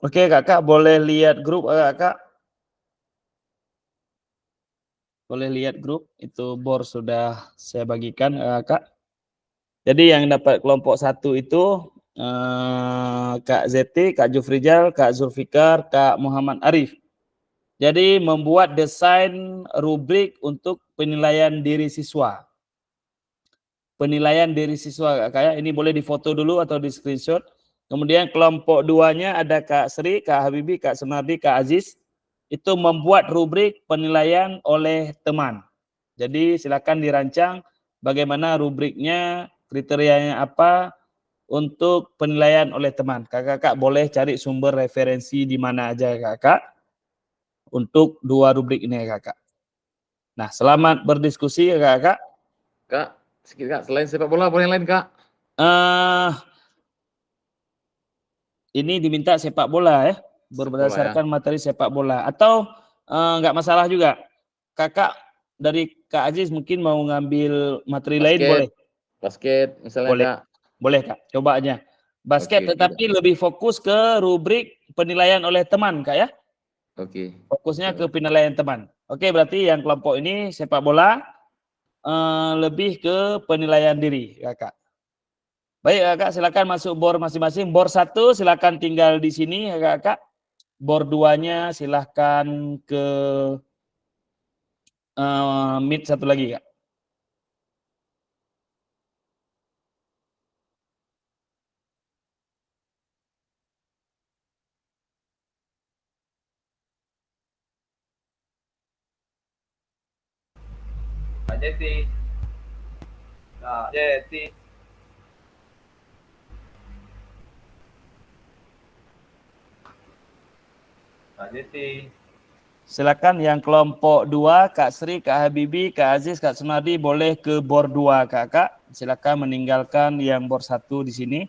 Oke, Kakak boleh lihat grup Kakak. Boleh lihat grup, itu board sudah saya bagikan Kak. Jadi yang dapat kelompok 1 itu Kak Zeti, Kak Jufrijal, Kak Zulfikar, Kak Muhammad Arif. Jadi membuat desain rubrik untuk penilaian diri siswa. Penilaian diri siswa Kak, ini boleh difoto dulu atau di screenshot. Kemudian kelompok 2-nya ada Kak Sri, Kak Habibi, Kak Sunardi, Kak Aziz. Itu membuat rubrik penilaian oleh teman. Jadi silakan dirancang bagaimana rubriknya, kriterianya apa untuk penilaian oleh teman. Kakak boleh cari sumber referensi di mana aja kakak untuk dua rubrik ini kakak. Nah, selamat berdiskusi kakak. Kak, sedikit Kak, selain sepak bola boleh yang lain Kak? Ini diminta sepak bola ya, berdasarkan materi sepak bola. Atau nggak masalah juga, kakak dari Kak Aziz mungkin mau ngambil materi lain boleh? Basket misalnya Boleh. Kak. Boleh Kak, coba aja. Basket Oke, tetapi lebih fokus ke rubrik penilaian oleh teman Kak ya. Oke. Fokusnya ke penilaian teman. Oke, berarti yang kelompok ini sepak bola lebih ke penilaian diri kakak. Baik kakak, silakan masuk bor masing-masing. Bor 1 silakan tinggal di sini kakak. Bor 2-nya silahkan ke meet satu lagi kak. Kak Jeti. Kak Jeti. Kak Jeti. Silakan yang kelompok 2, Kak Sri, Kak Habibi, Kak Aziz, Kak Sunardi boleh ke bor 2 kakak. Silakan meninggalkan yang bor 1 di sini.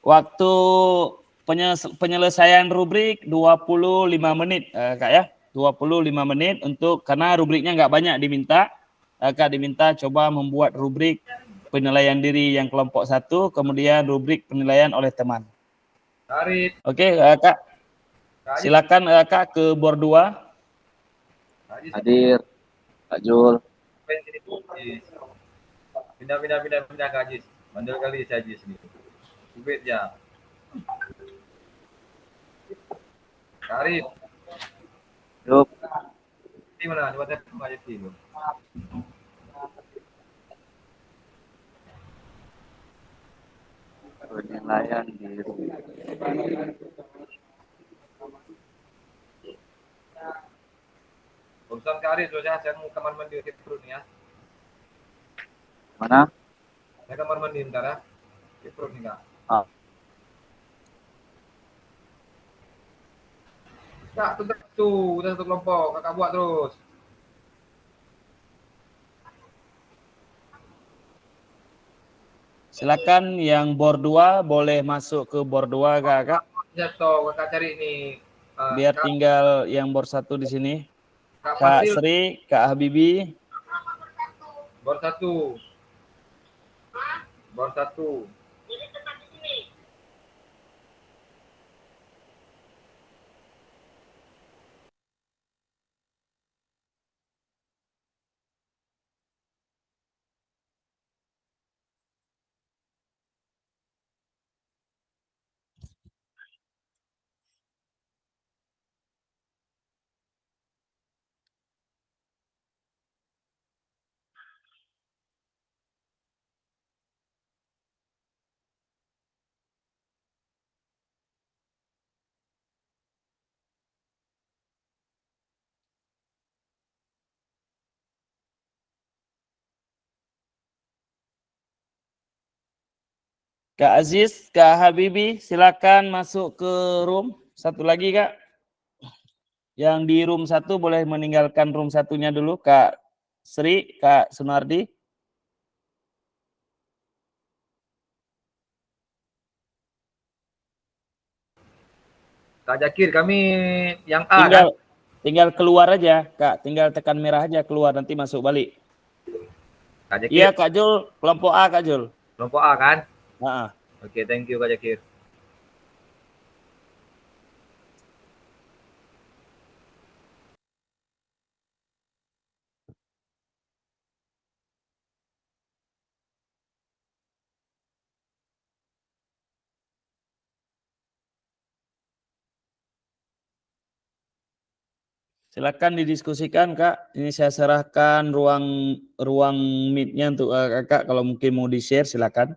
Waktu penyelesaian rubrik 25 menit kak ya. 25 menit untuk, karena rubriknya nggak banyak diminta. Kak diminta coba membuat rubrik penilaian diri yang kelompok 1, kemudian rubrik penilaian oleh teman. Karit. Oke kak. Silakan kak ke bor 2. Hadir, Kak Jul. Pindah Kak Aziz. Bandel kali si Aziz ni. Subit ya. Karit. Yuk, Di mana? Coba tanya Kak Aziz dulu. penilaian diri. Urusan Karit tu saya mau kamar mandi ke perut ni ya. Mana? Saya kamar mandi bentar ya. Ke perut ni Kak. Ah. Kak, tu udah satu kelompok. Kakak buat terus. Silakan yang bor 2 boleh masuk ke bor 2 kakak. Jatuh, kakak cari ni. Biar Kak, tinggal yang bor 1 di sini. Kak Kak Fasil, Sri, Kak Habibi. bor 1. Bor 1. Kak Aziz, Kak Habibi, silakan masuk ke room. Satu lagi Kak. Yang di room 1 boleh meninggalkan room 1-nya dulu. Kak Sri, Kak Sunardi. Kak Jakir, kami yang A kan? Tinggal keluar aja Kak. Tinggal tekan merah aja keluar, nanti masuk balik. Kak Jakir. Iya Kak Jul, kelompok A Kak Jul. Kelompok A kan? Nah, Oke, thank you Kak Jakir. silakan didiskusikan Kak. Ini saya serahkan ruang meet-nya untuk Kakak. Kalau mungkin mau di-share silakan.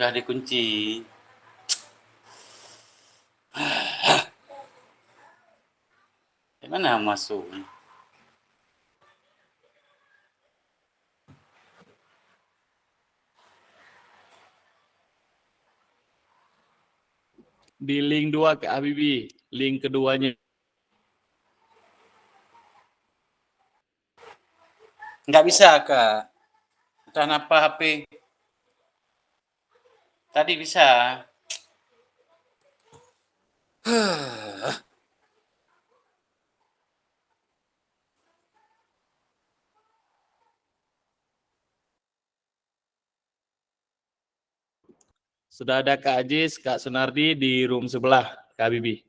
Udah dikunci. Gimana masuk? Di link 2 Kak Habibie, link keduanya. Nggak bisa, Kak. Entah kenapa HP. Tadi bisa. Sudah ada Kak Ajis, Kak Sunardi di room sebelah, Kak Habibie.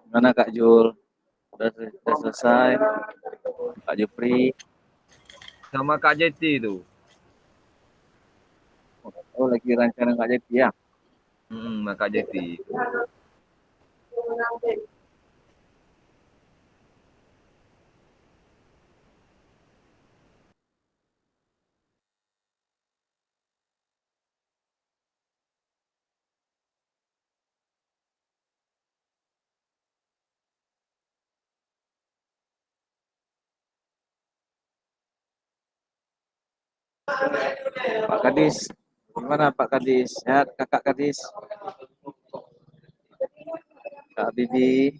Gimana Kak Jul? Udah selesai? Kak Jupri? Sama Kak Jeti itu. Oh, lagi rancangan Kak Jeti ya? Sama Kak Jeti. Pak Kadis, gimana Pak Kadis? Sehat Kakak Kadis? Kak Bibi?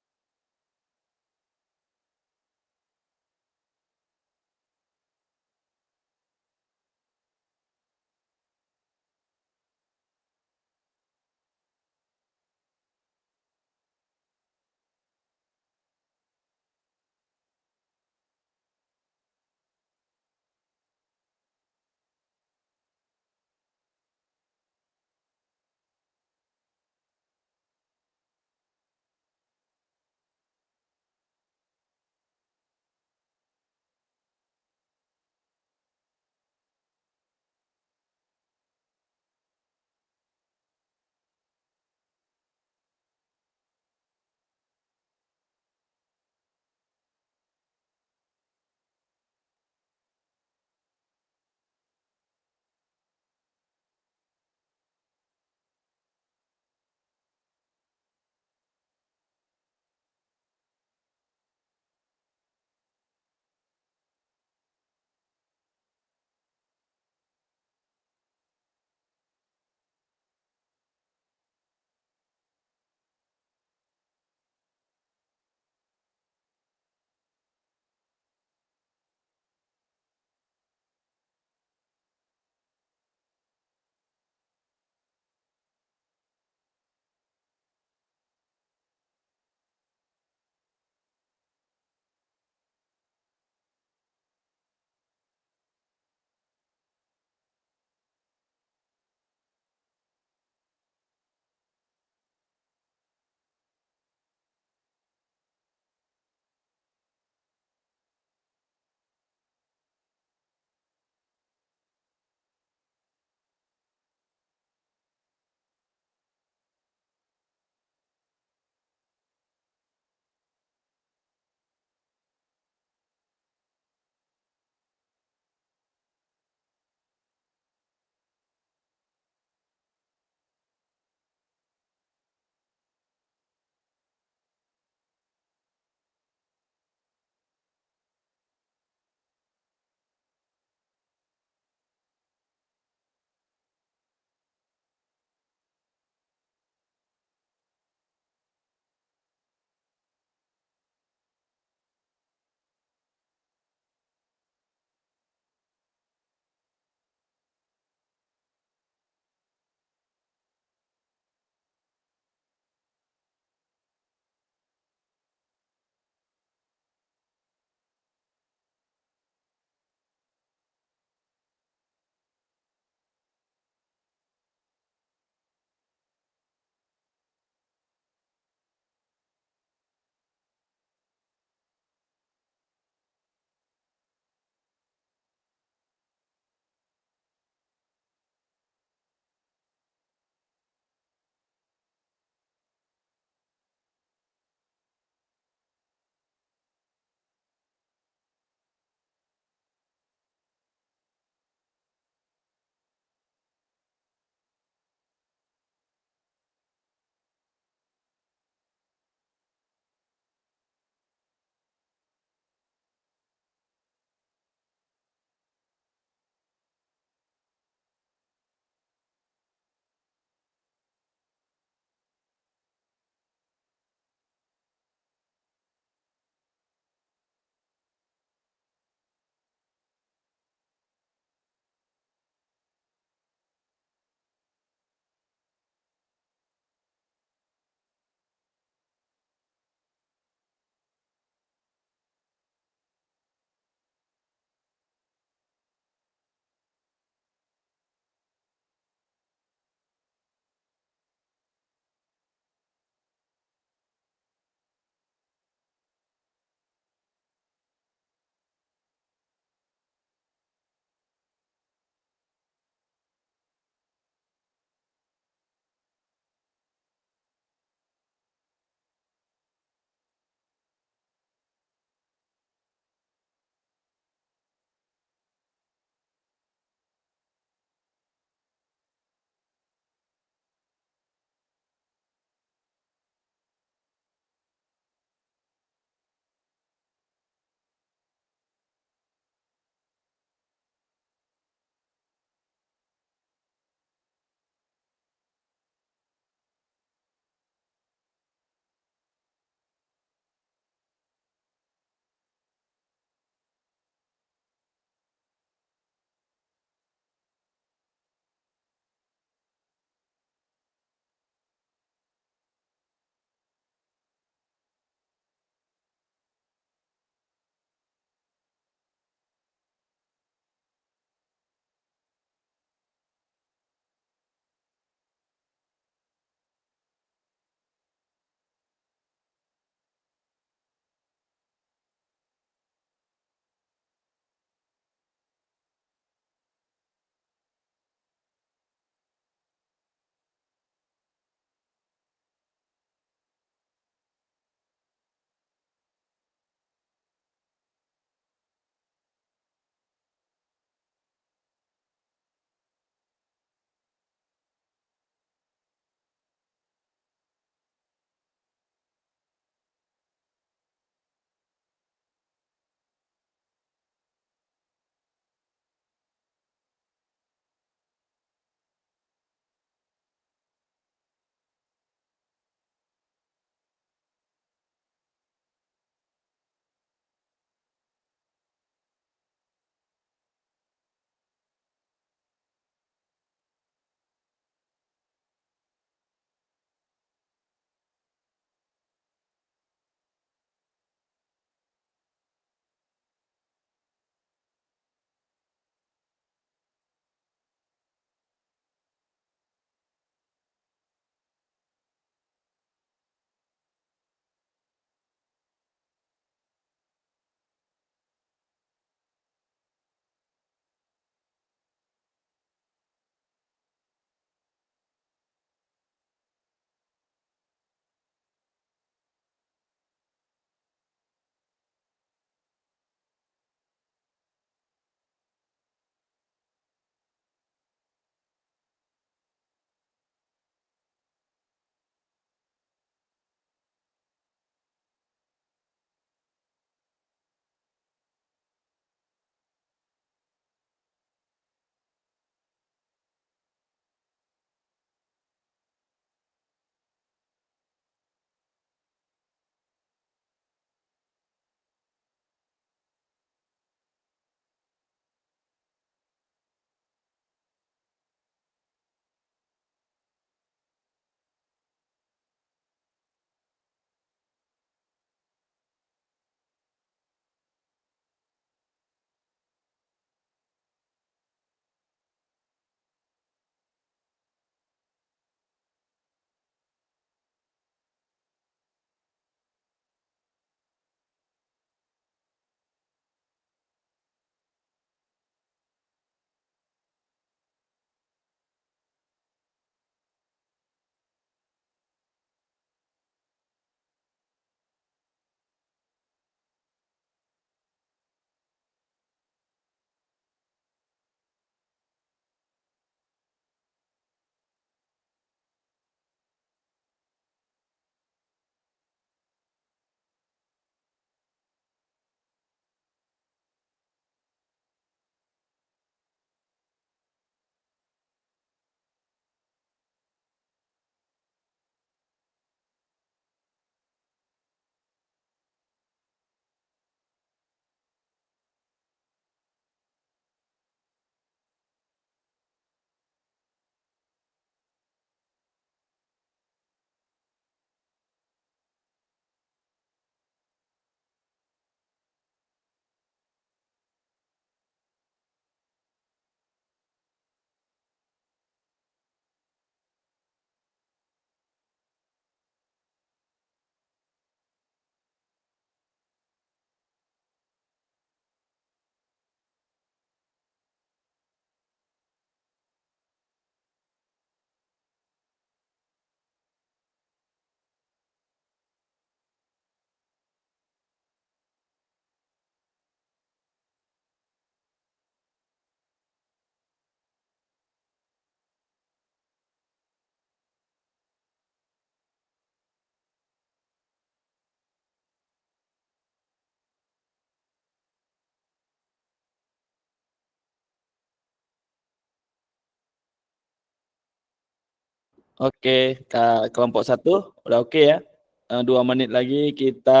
Oke, kelompok 1 udah oke ya. 2 menit lagi kita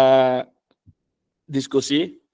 diskusi.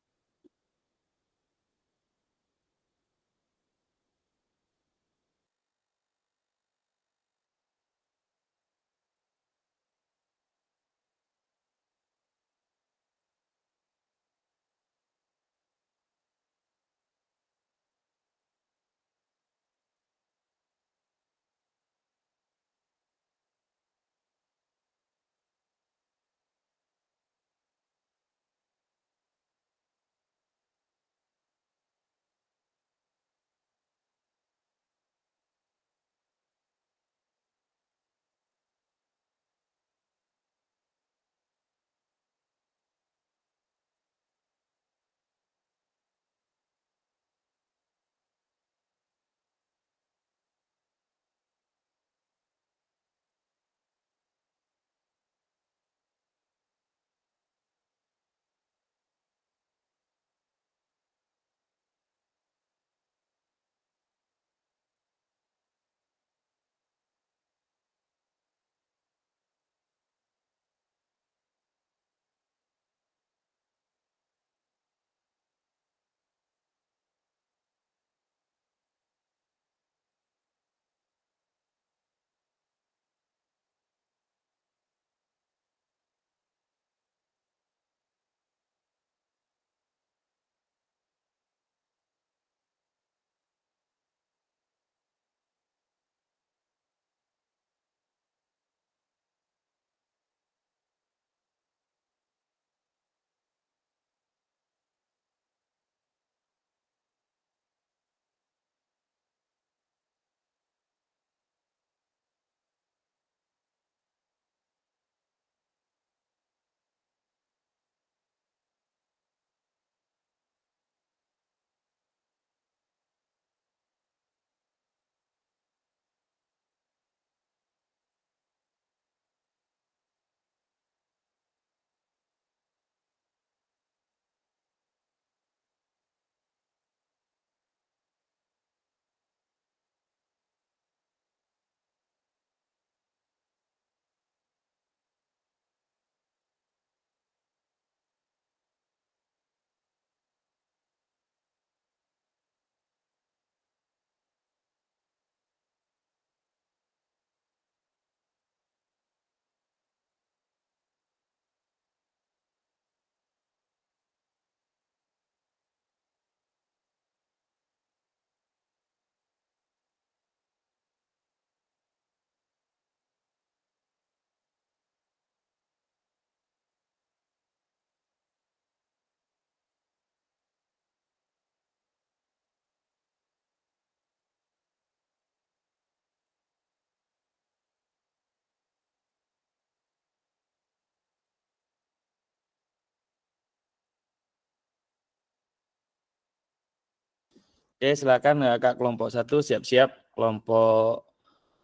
Oke, silakan Kak kelompok 1 siap-siap. Kelompok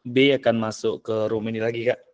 B akan masuk ke room ini lagi, Kak.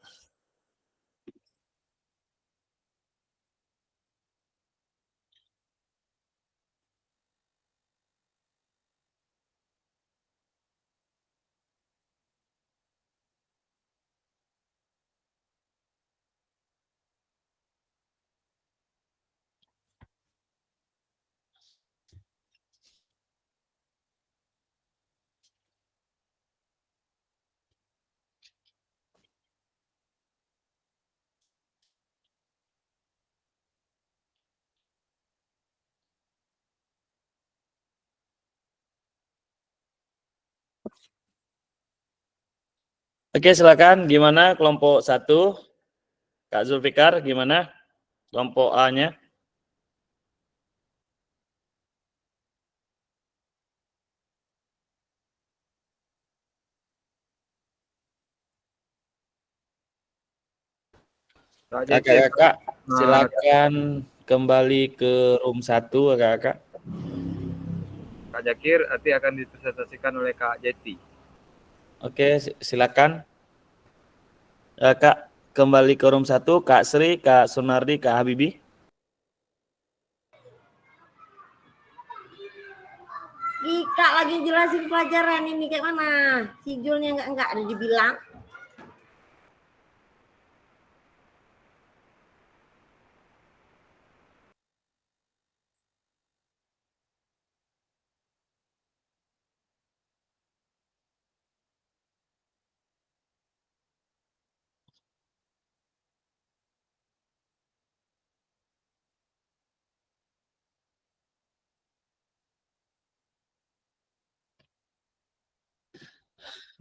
Oke, silakan. Gimana kelompok 1? Kak Zulfikar, gimana? Kelompok A-nya? Kak Jakir, Kakak-kakak, silakan kembali ke room 1, kakak. Kak Jakir nanti akan dipresentasikan oleh Kak Jeti. Oke, silakan. Kak, kembali ke room 1, Kak Sri, Kak Sunardi, Kak Habibi. Kak lagi jelasin pelajaran ini kayak mana? Si Julnya enggak ada dibilang.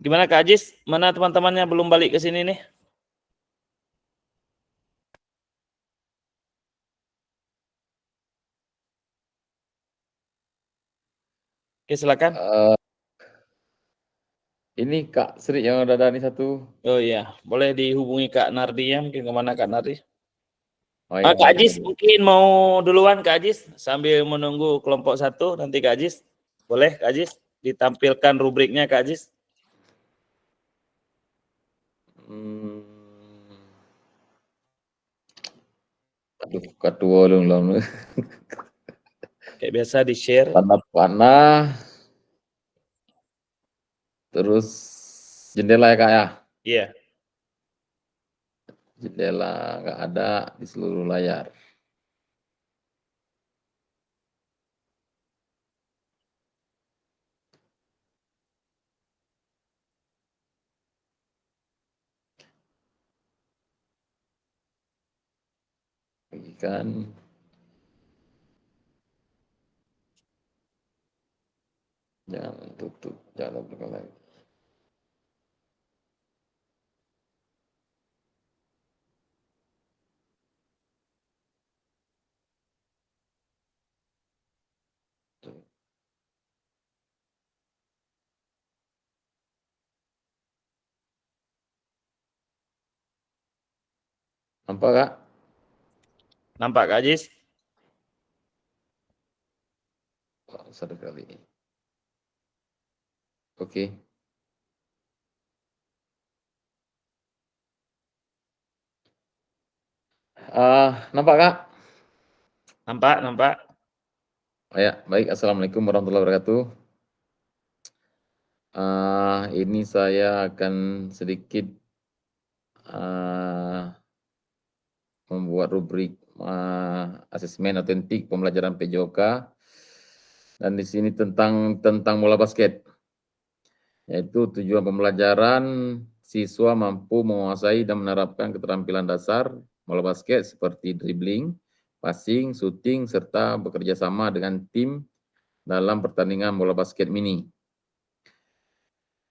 Gimana Kak Ajis? Mana teman-temannya belum balik ke sini nih? Oke, silakan. Ini Kak Sri yang udah ada nih satu. Oh iya, boleh dihubungi Kak Nardi ya. Mungkin kemana Kak Nardi? Oh iya, Kak baik. Ajis mungkin mau duluan Kak Ajis sambil menunggu kelompok 1 nanti Kak Ajis. Boleh Kak Ajis ditampilkan rubriknya Kak Ajis? Aduh, ketua dong. Kayak biasa di-share. Panah, terus jendela ya Kak ya? Iya. Jendela nggak ada di seluruh layar. Bagikan. Jangan tutup, jangan buka lagi. Nampak Kak? Nampak Kak Ajis? Satu kali. Oke. Nampak Kak? Nampak. Oh ya, baik. Assalamualaikum warahmatullahi wabarakatuh. Ini saya akan sedikit membuat rubrik asesmen otentik pembelajaran PJOK, dan di sini tentang bola basket, yaitu tujuan pembelajaran siswa mampu menguasai dan menerapkan keterampilan dasar bola basket seperti dribbling, passing, shooting, serta bekerja sama dengan tim dalam pertandingan bola basket mini.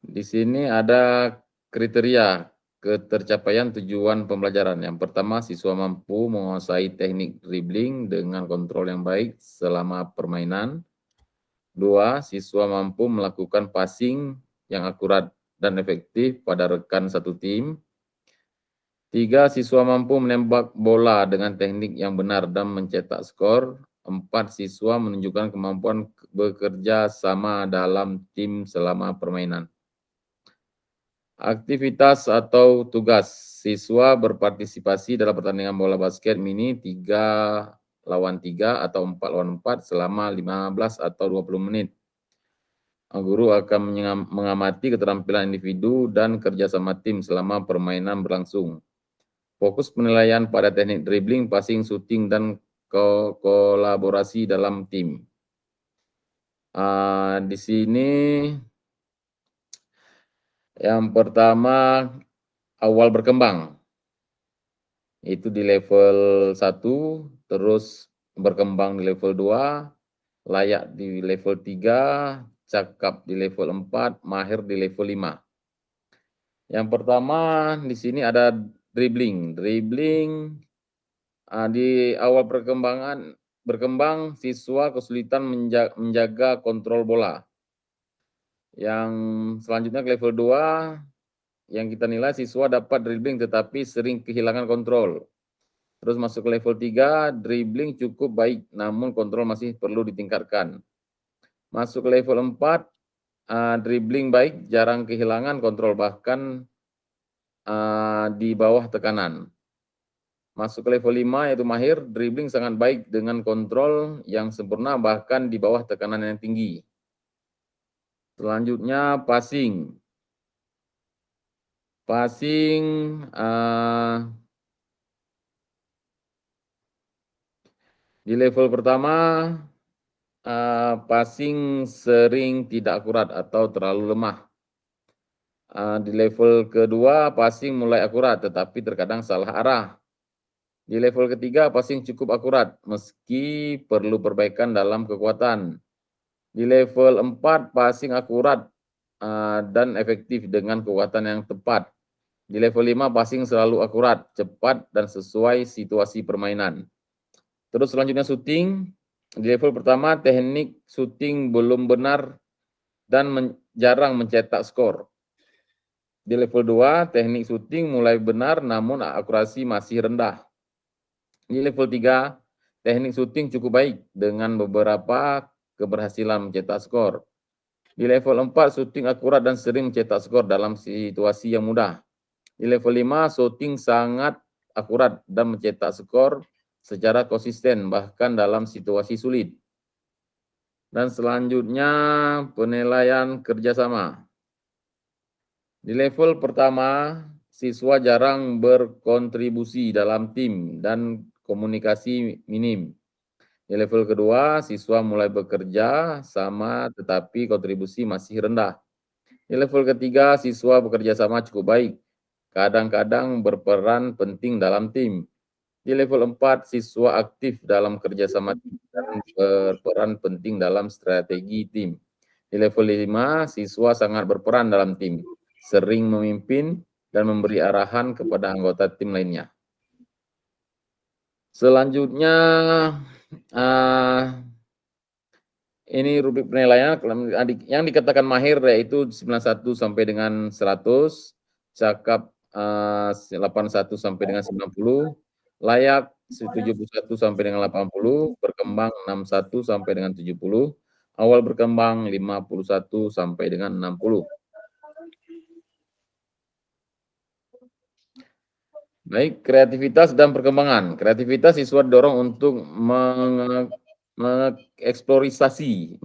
Di sini ada kriteria ketercapaian tujuan pembelajaran. Yang pertama, siswa mampu menguasai teknik dribbling dengan kontrol yang baik selama permainan. 2, siswa mampu melakukan passing yang akurat dan efektif pada rekan satu tim. 3, siswa mampu menembak bola dengan teknik yang benar dan mencetak skor. 4, siswa menunjukkan kemampuan bekerja sama dalam tim selama permainan. Aktivitas atau tugas siswa berpartisipasi dalam pertandingan bola basket mini 3 lawan 3 atau 4 lawan 4 selama 15 atau 20 menit. Guru akan mengamati keterampilan individu dan kerjasama tim selama permainan berlangsung. Fokus penilaian pada teknik dribbling, passing, shooting, dan kolaborasi dalam tim. Di sini yang pertama, awal berkembang. Itu di level 1, terus berkembang di level 2, layak di level 3, cakap di level 4, mahir di level 5. Yang pertama di sini ada dribbling. Dribbling di awal berkembang siswa kesulitan menjaga kontrol bola. Yang selanjutnya ke level 2, yang kita nilai siswa dapat dribbling tetapi sering kehilangan kontrol. Terus masuk ke level 3, dribbling cukup baik namun kontrol masih perlu ditingkatkan. Masuk ke level 4, dribbling baik, jarang kehilangan kontrol bahkan di bawah tekanan. Masuk ke level 5 yaitu mahir, dribbling sangat baik dengan kontrol yang sempurna bahkan di bawah tekanan yang tinggi. Selanjutnya passing. Passing di level pertama, passing sering tidak akurat atau terlalu lemah. Di level kedua, passing mulai akurat tetapi terkadang salah arah. Di level ketiga, passing cukup akurat meski perlu perbaikan dalam kekuatan. Di level 4, passing akurat dan efektif dengan kekuatan yang tepat. Di level 5, passing selalu akurat, cepat, dan sesuai situasi permainan. Terus selanjutnya shooting. Di level pertama, teknik shooting belum benar dan jarang mencetak skor. Di level 2, teknik shooting mulai benar namun akurasi masih rendah. Di level 3, teknik shooting cukup baik dengan beberapa keberhasilan mencetak skor. Di level 4, shooting akurat dan sering mencetak skor dalam situasi yang mudah. Di level 5, shooting sangat akurat dan mencetak skor secara konsisten bahkan dalam situasi sulit. Dan selanjutnya penilaian kerjasama. Di level pertama, siswa jarang berkontribusi dalam tim dan komunikasi minim. Di level kedua, siswa mulai bekerja sama tetapi kontribusi masih rendah. Di level ketiga, siswa bekerja sama cukup baik, kadang-kadang berperan penting dalam tim. Di level 4, siswa aktif dalam kerjasama dan berperan penting dalam strategi tim. Di level 5, siswa sangat berperan dalam tim, sering memimpin dan memberi arahan kepada anggota tim lainnya. Selanjutnya, ini rubrik penilaian yang dikatakan mahir yaitu 91 sampai dengan 100, cakap 81 sampai dengan 90, layak 71 sampai dengan 80, berkembang 61 sampai dengan 70, awal berkembang 51 sampai dengan 60. Baik, kreativitas dan perkembangan. Kreativitas siswa didorong untuk mengeksplorasi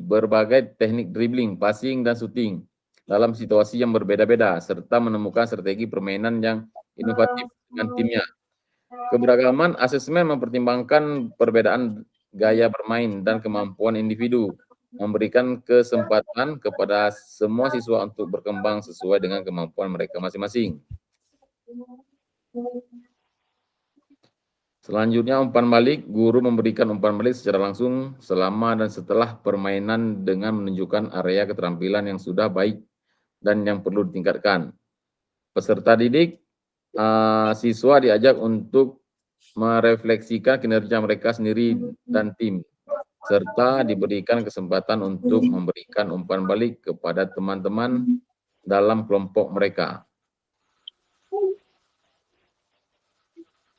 berbagai teknik dribbling, passing, dan shooting dalam situasi yang berbeda-beda, serta menemukan strategi permainan yang inovatif dengan timnya. Keberagaman asesmen mempertimbangkan perbedaan gaya bermain dan kemampuan individu, memberikan kesempatan kepada semua siswa untuk berkembang sesuai dengan kemampuan mereka masing-masing. Selanjutnya umpan balik, guru memberikan umpan balik secara langsung selama dan setelah permainan dengan menunjukkan area keterampilan yang sudah baik dan yang perlu ditingkatkan. Peserta didik, siswa diajak untuk merefleksikan kinerja mereka sendiri dan tim, serta diberikan kesempatan untuk memberikan umpan balik kepada teman-teman dalam kelompok mereka.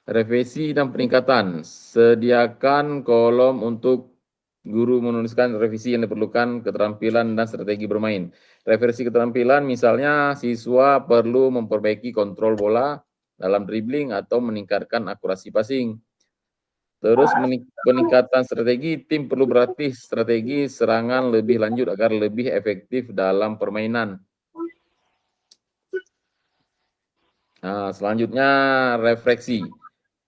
Revisi dan peningkatan. Sediakan kolom untuk guru menuliskan revisi yang diperlukan, keterampilan dan strategi bermain. Reversi keterampilan misalnya siswa perlu memperbaiki kontrol bola dalam dribbling atau meningkatkan akurasi passing. Terus peningkatan strategi, tim perlu berlatih strategi serangan lebih lanjut agar lebih efektif dalam permainan. Nah, selanjutnya refleksi.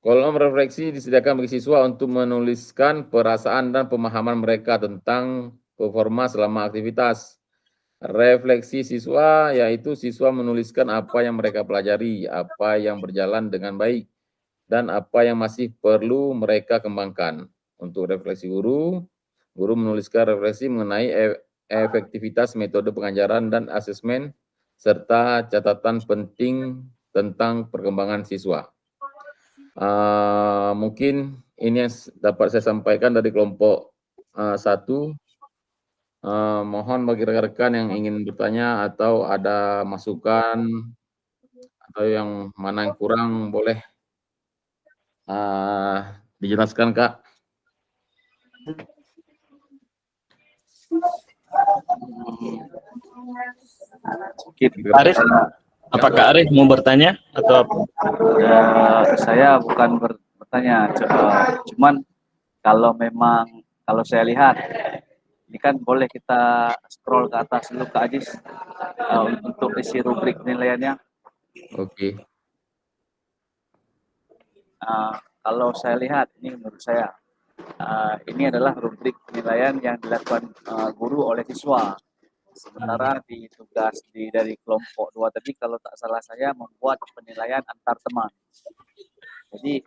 Kolom refleksi disediakan bagi siswa untuk menuliskan perasaan dan pemahaman mereka tentang performa selama aktivitas. Refleksi siswa yaitu siswa menuliskan apa yang mereka pelajari, apa yang berjalan dengan baik, dan apa yang masih perlu mereka kembangkan. Untuk refleksi guru menuliskan refleksi mengenai efektivitas metode pengajaran dan asesmen, serta catatan penting tentang perkembangan siswa. Mungkin ini yang dapat saya sampaikan dari kelompok 1. Mohon bagi rekan-rekan yang ingin bertanya atau ada masukan atau yang mana yang kurang boleh dijelaskan, Kak. Arif, apakah Arif mau bertanya atau apa? Saya bukan bertanya, cuman kalau saya lihat ini kan boleh kita scroll ke atas dulu Kak Ajis untuk isi rubrik penilaiannya. Oke. Kalau saya lihat ini menurut saya ini adalah rubrik penilaian yang dilakukan guru oleh siswa. Sementara di tugas dari kelompok 2 tadi kalau tak salah saya membuat penilaian antar teman. Jadi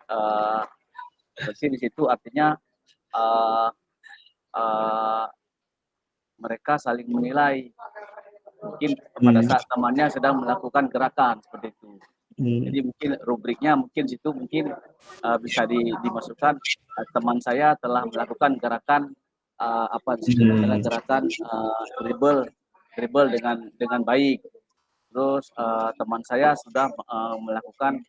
berarti di situ artinya mereka saling menilai Mungkin pada saat temannya sedang melakukan gerakan seperti itu. Jadi mungkin rubriknya mungkin situ mungkin bisa dimasukkan teman saya telah melakukan gerakan apa di situ adalah gerakan dribble dengan baik. Terus teman saya sudah melakukan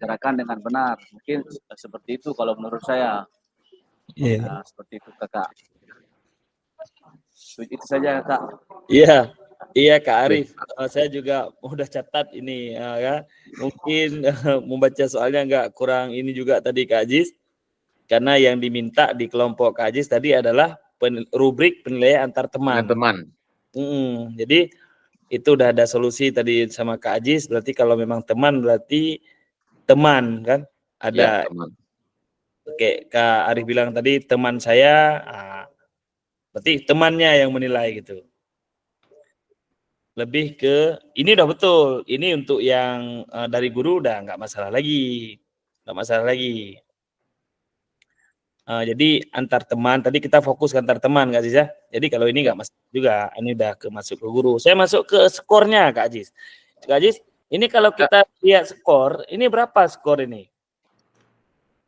gerakan dengan benar. Mungkin seperti itu kalau menurut saya. Iya. Seperti itu kakak. Itu saja kak. Iya, iya Kak Arif. Saya juga udah catat ini ya. Mungkin membaca soalnya nggak kurang ini juga tadi Kak Aziz. Karena yang diminta di kelompok Kak Aziz tadi adalah rubrik penilaian antar teman. Dengan teman. Jadi itu udah ada solusi tadi sama Kak Aziz. Berarti kalau memang teman berarti teman kan? Ada. Ya, teman. Oke, Kak Arif bilang tadi teman saya. Berarti temannya yang menilai gitu. Lebih ke ini udah betul. Ini untuk yang dari guru udah nggak masalah lagi. Jadi antar teman tadi kita fokus ke antar teman Kak Aziz ya. Jadi kalau ini nggak masalah juga. Ini udah masuk ke guru. Saya masuk ke skornya Kak Aziz. Kak Aziz, ini kalau kita lihat skor, ini berapa skor ini?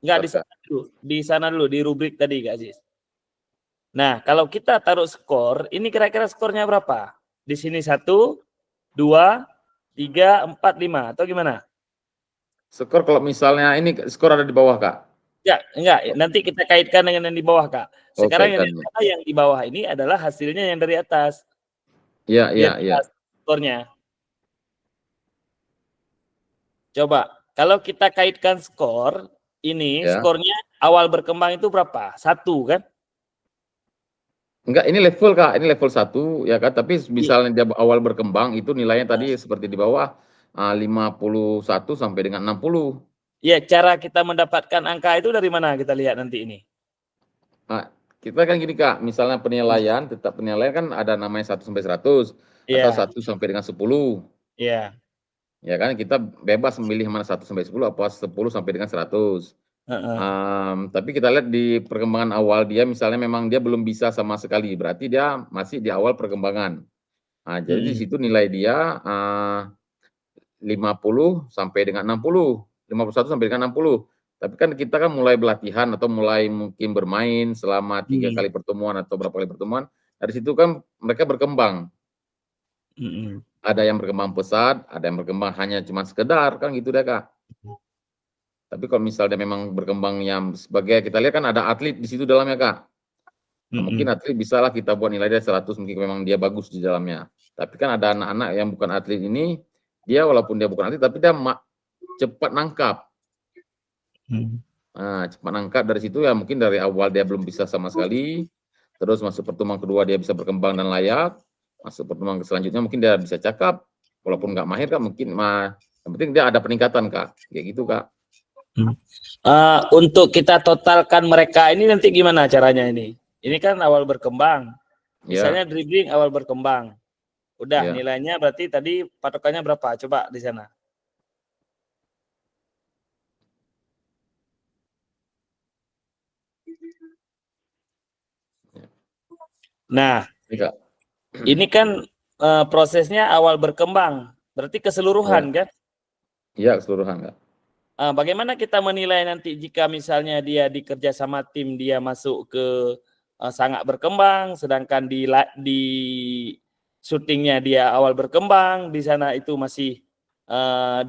Enggak di sana dulu di rubrik tadi Kak Aziz. Nah, kalau kita taruh skor, ini kira-kira skornya berapa? Di sini 1, 2, 3, 4, 5 atau gimana? Skor kalau misalnya ini skor ada di bawah Kak. Ya, enggak. Nanti kita kaitkan dengan yang di bawah Kak. Sekarang yang di bawah ini adalah hasilnya yang dari atas. Iya. Skornya. Coba, kalau kita kaitkan skor, ini skornya awal berkembang itu berapa? 1 kan? Enggak, ini level Kak, ini level 1 ya kan, tapi misalnya dia awal berkembang itu nilainya tadi seperti di bawah 51 sampai dengan 60. Ya, cara kita mendapatkan angka itu dari mana kita lihat nanti ini? Nah, kita kan gini Kak, misalnya penilaian, tetap penilaian kan ada namanya 1 sampai 100 atau 1 sampai dengan 10. Iya. Ya kan, kita bebas memilih mana 1 sampai 10 apa 10 sampai dengan 100. Tapi kita lihat di perkembangan awal dia misalnya memang dia belum bisa sama sekali, berarti dia masih di awal perkembangan. Nah, jadi di situ nilai dia 50 sampai dengan 60, 51 sampai dengan 60. Tapi kan kita kan mulai belatihan atau mulai mungkin bermain selama 3 kali pertemuan atau berapa kali pertemuan, dari situ kan mereka berkembang. Ada yang berkembang pesat, ada yang berkembang hanya cuma sekedar kan gitu deh Kak. Tapi kalau misalnya memang berkembang yang sebagai kita lihat kan ada atlet di situ dalamnya Kak. Nah, mungkin atlet bisalah kita buat nilai dia 100 mungkin memang dia bagus di dalamnya. Tapi kan ada anak-anak yang bukan atlet ini, dia walaupun dia bukan atlet tapi dia cepat nangkap. Nah, cepat nangkap dari situ ya mungkin dari awal dia belum bisa sama sekali. Terus masuk pertemuan kedua dia bisa berkembang dan layak. Masuk pertemuan selanjutnya mungkin dia bisa cakap. Walaupun nggak mahir kan mungkin yang penting dia ada peningkatan Kak. Kayak gitu Kak. Untuk kita totalkan mereka ini nanti gimana caranya ini? Ini kan awal berkembang. Misalnya dribbling awal berkembang. Udah nilainya berarti tadi patokannya berapa? Coba di sana. Nah, ini kan prosesnya awal berkembang. Berarti keseluruhan kan? Iya, keseluruhan Kak. Bagaimana kita menilai nanti jika misalnya dia dikerja sama tim dia masuk ke sangat berkembang, sedangkan di syutingnya dia awal berkembang, di sana itu masih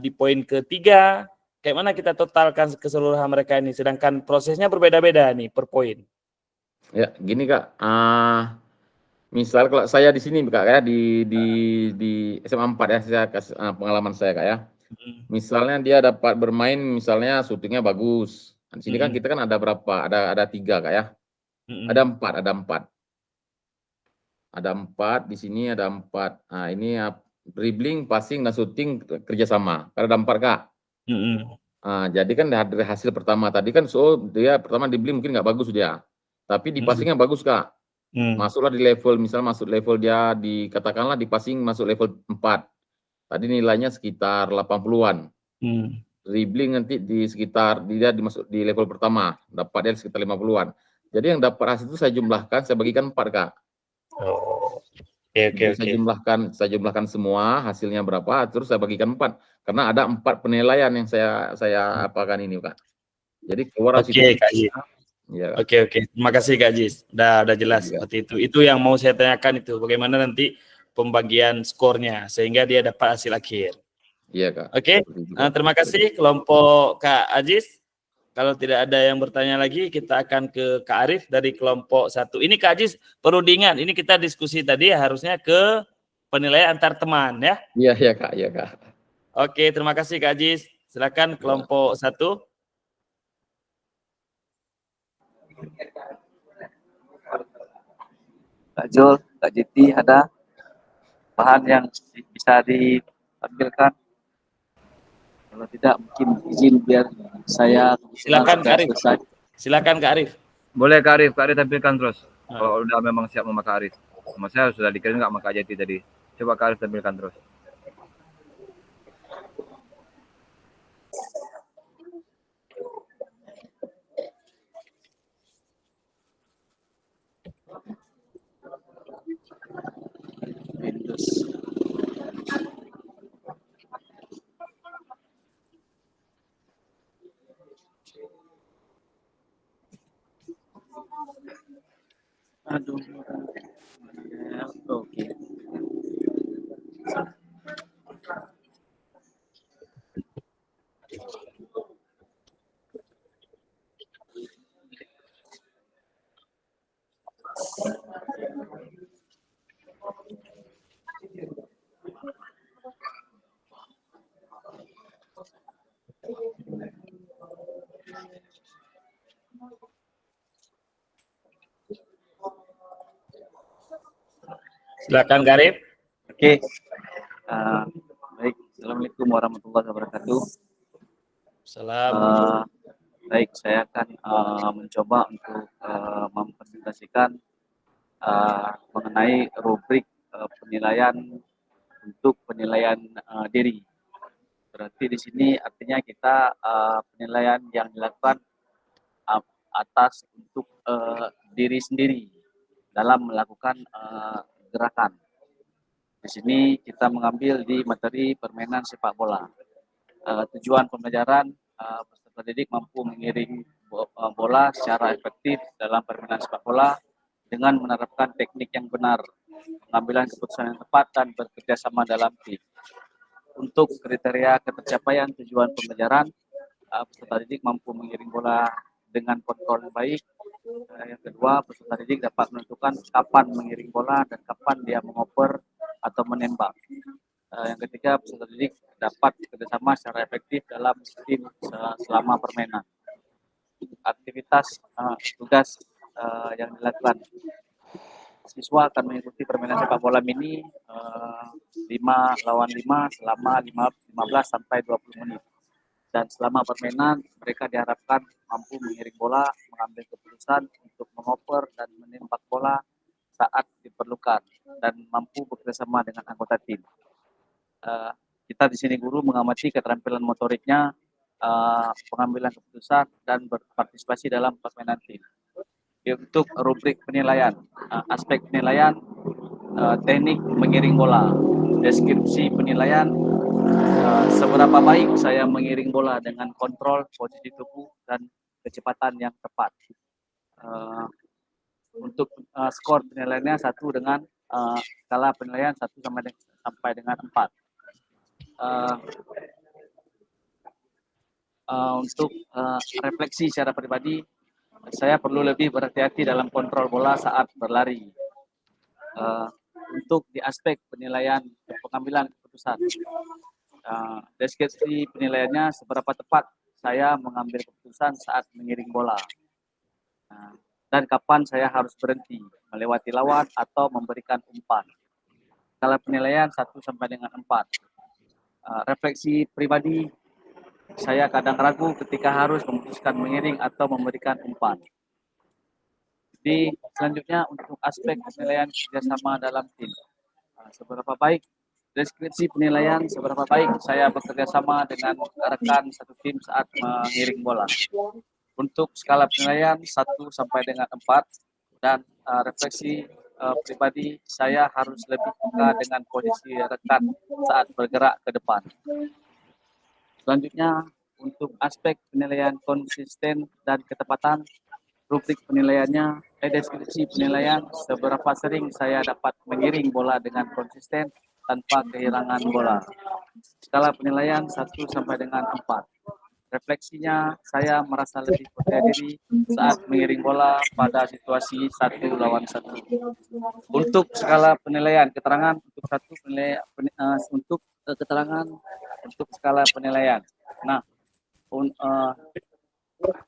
di poin ketiga. Kayak mana kita totalkan keseluruhan mereka ini, sedangkan prosesnya berbeda-beda nih per poin. Ya, gini Kak. Misal kalau saya di sini Kak ya di SMA 4 ya, saya kasih pengalaman saya Kak ya. Misalnya dia dapat bermain, misalnya syutingnya bagus. Di sini kan kita kan ada berapa? Ada 3 Kak ya. Ada 4. Ada 4 di sini ada 4. Nah, ini dribbling, passing dan syuting kerjasama. Karena ada 4 Kak. Jadi kan dari hasil pertama tadi kan dia pertama dribbling mungkin nggak bagus dia. Tapi di passingnya bagus Kak. Masuklah di level, misalnya masuk level dia katakanlah di passing masuk level 4. Tadi nilainya sekitar 80-an. Dribbling nanti di sekitar dia dimasuk di level pertama, dapat dia sekitar 50-an. Jadi yang dapat hasil itu saya jumlahkan, saya bagikan 4 Kak. Oke. Saya jumlahkan semua hasilnya berapa, terus saya bagikan 4. Karena ada 4 penilaian yang saya apakan ini, Kak. Jadi keluar hasil. Oke, Kak Jis. Ya. Oke. Terima kasih Kak Jis. Udah jelas Iya. seperti itu. Itu yang mau saya tanyakan itu. Bagaimana nanti pembagian skornya sehingga dia dapat hasil akhir. Iya, Kak. Oke. Terima kasih kelompok Kak Ajis. Kalau tidak ada yang bertanya lagi, kita akan ke Kak Arif dari kelompok 1. Ini Kak Ajis perlu diingat, ini kita diskusi tadi harusnya ke penilaian antar teman ya. Iya, Kak. Iya, Kak. Oke, terima kasih Kak Ajis. Silakan kelompok 1. Kak Jul, Kak Jiti, ada bahan yang bisa ditampilkan? Kalau tidak, mungkin izin biar saya Silakan Kak Arif. selesai. Silakan Kak Arif. Boleh Kak Arif tampilkan terus. Kalau udah memang siap sama Kak Arif. Sama saya sudah dikirim nggak sama Kak Jati tadi. Coba Kak Arif tampilkan terus. Windows. Aduh. Oke. Silakan Kak Arif. Oke. Baik. Assalamualaikum warahmatullahi wabarakatuh. Salam. Baik, saya akan mencoba untuk mempresentasikan mengenai rubrik penilaian untuk penilaian diri. Berarti di sini artinya kita penilaian yang dilakukan atas untuk diri sendiri dalam melakukan gerakan. Di sini kita mengambil di materi permainan sepak bola. Tujuan pembelajaran peserta didik mampu mengiring bola secara efektif dalam permainan sepak bola dengan menerapkan teknik yang benar, pengambilan keputusan yang tepat, dan bekerja sama dalam tim. Untuk kriteria ketercapaian tujuan pembelajaran, peserta didik mampu mengiring bola dengan kontrol yang baik. Yang kedua, peserta didik dapat menentukan kapan mengiring bola dan kapan dia mengoper atau menembak. Yang ketiga, peserta didik dapat bekerjasama secara efektif dalam tim selama permainan. Aktivitas tugas yang dilakukan, siswa akan mengikuti permainan sepak bola mini 5 lawan 5 selama 15 sampai 20 menit. Dan selama permainan, mereka diharapkan mampu mengiring bola, mengambil keputusan untuk mengoper dan menembak bola saat diperlukan, dan mampu bekerjasama dengan anggota tim. Kita di sini guru mengamati keterampilan motoriknya, pengambilan keputusan, dan berpartisipasi dalam permainan tim. Untuk rubrik penilaian, aspek penilaian, teknik mengiring bola, deskripsi penilaian, seberapa baik saya mengiring bola dengan kontrol, posisi tubuh, dan kecepatan yang tepat. Untuk skor penilaiannya 1 dengan skala penilaian 1 sampai dengan 4. Untuk refleksi secara pribadi, saya perlu lebih berhati-hati dalam kontrol bola saat berlari. Untuk di aspek penilaian pengambilan keputusan, deskripsi penilaiannya seberapa tepat saya mengambil keputusan saat mengiring bola, dan kapan saya harus berhenti, melewati lawan, atau memberikan umpan. Skala penilaian 1 sampai dengan 4. Refleksi pribadi, saya kadang ragu ketika harus memutuskan mengiring atau memberikan umpan. Jadi selanjutnya untuk aspek penilaian kerjasama dalam tim, seberapa baik deskripsi penilaian, seberapa baik saya bekerja sama dengan rekan satu tim saat mengiring bola. Untuk skala penilaian 1 sampai dengan 4, dan refleksi pribadi saya harus lebih peka dengan posisi rekan saat bergerak ke depan. Selanjutnya, untuk aspek penilaian konsisten dan ketepatan, rubrik penilaiannya, deskripsi penilaian, seberapa sering saya dapat mengiring bola dengan konsisten tanpa kehilangan bola. Skala penilaian 1 sampai dengan 4. Refleksinya, saya merasa lebih percaya diri saat mengiring bola pada situasi 1 lawan 1. Untuk skala penilaian keterangan, untuk satu penilaian, untuk keterangan, untuk skala penilaian. Nah,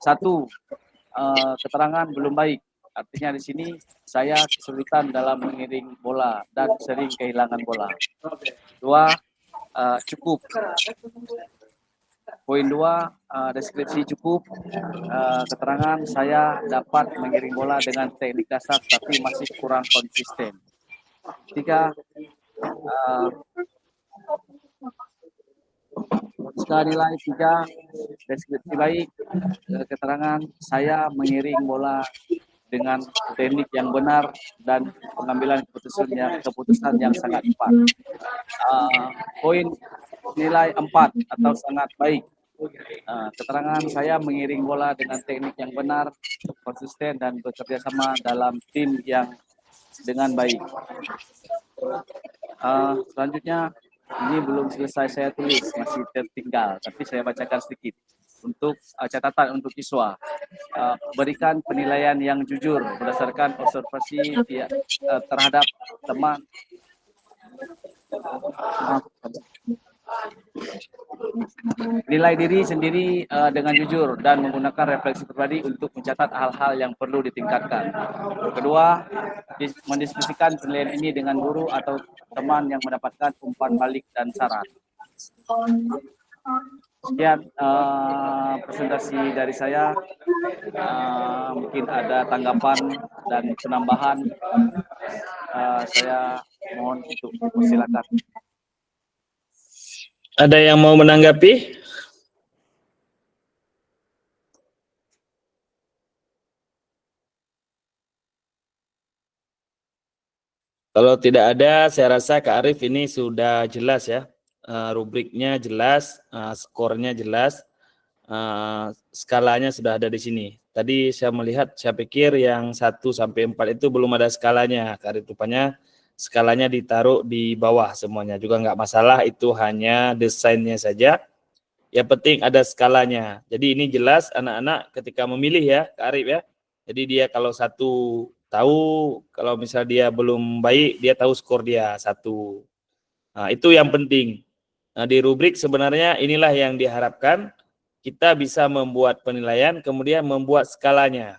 satu, keterangan belum baik. Artinya di sini saya kesulitan dalam mengiring bola dan sering kehilangan bola. 2, cukup. Poin 2, deskripsi cukup. Keterangan saya dapat mengiring bola dengan teknik dasar tapi masih kurang konsisten. 3, skala nilai 3, deskripsi baik. Keterangan saya mengiring bola dengan teknik yang benar dan pengambilan keputusan yang sangat cepat. Poin nilai 4 atau sangat baik. Keterangan saya mengiring bola dengan teknik yang benar, konsisten dan bekerja sama dalam tim yang dengan baik. Selanjutnya, ini belum selesai saya tulis, masih tertinggal, tapi saya bacakan sedikit. Untuk catatan untuk siswa, berikan penilaian yang jujur berdasarkan observasi terhadap teman. Nilai diri sendiri dengan jujur dan menggunakan refleksi pribadi untuk mencatat hal-hal yang perlu ditingkatkan. Kedua, mendiskusikan penilaian ini dengan guru atau teman yang mendapatkan umpan balik dan saran. Sekian presentasi dari saya. Mungkin ada tanggapan dan penambahan. Saya mohon untuk silakan. Ada yang mau menanggapi? Kalau tidak ada, saya rasa Kak Arif ini sudah jelas ya. Rubriknya jelas, skornya jelas, skalanya sudah ada di sini. Tadi saya melihat, saya pikir yang 1 sampai 4 itu belum ada skalanya. Kak Arif rupanya skalanya ditaruh di bawah semuanya. Juga nggak masalah, itu hanya desainnya saja. Yang penting ada skalanya. Jadi ini jelas anak-anak ketika memilih ya, Kak Arif ya. Jadi dia kalau 1 tahu, kalau misalnya dia belum baik, dia tahu skor dia 1. Nah, itu yang penting. Nah, di rubrik sebenarnya inilah yang diharapkan. Kita bisa membuat penilaian, kemudian membuat skalanya.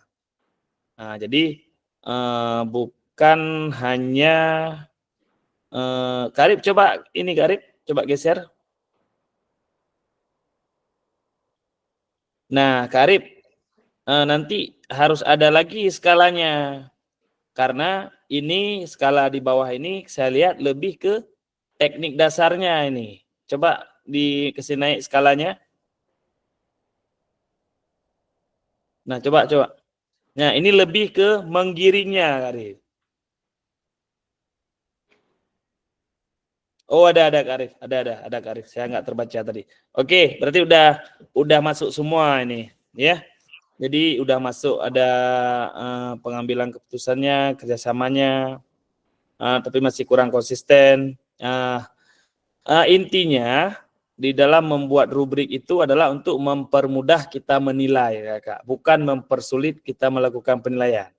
Nah, jadi bukan hanya Karib, coba ini Karib, coba geser. Nah, Karib, nanti harus ada lagi skalanya. Karena ini skala di bawah ini saya lihat lebih ke teknik dasarnya ini. Coba dikasih naik skalanya. Nah, coba. Nah, ini lebih ke menggiringnya, Karif. Oh, ada Karif. Ada Karif. Saya nggak terbaca tadi. Oke, berarti udah masuk semua ini, ya. Jadi udah masuk, ada pengambilan keputusannya, kerjasamanya, tapi masih kurang konsisten. Intinya di dalam membuat rubrik itu adalah untuk mempermudah kita menilai, ya Kak. Bukan mempersulit kita melakukan penilaian.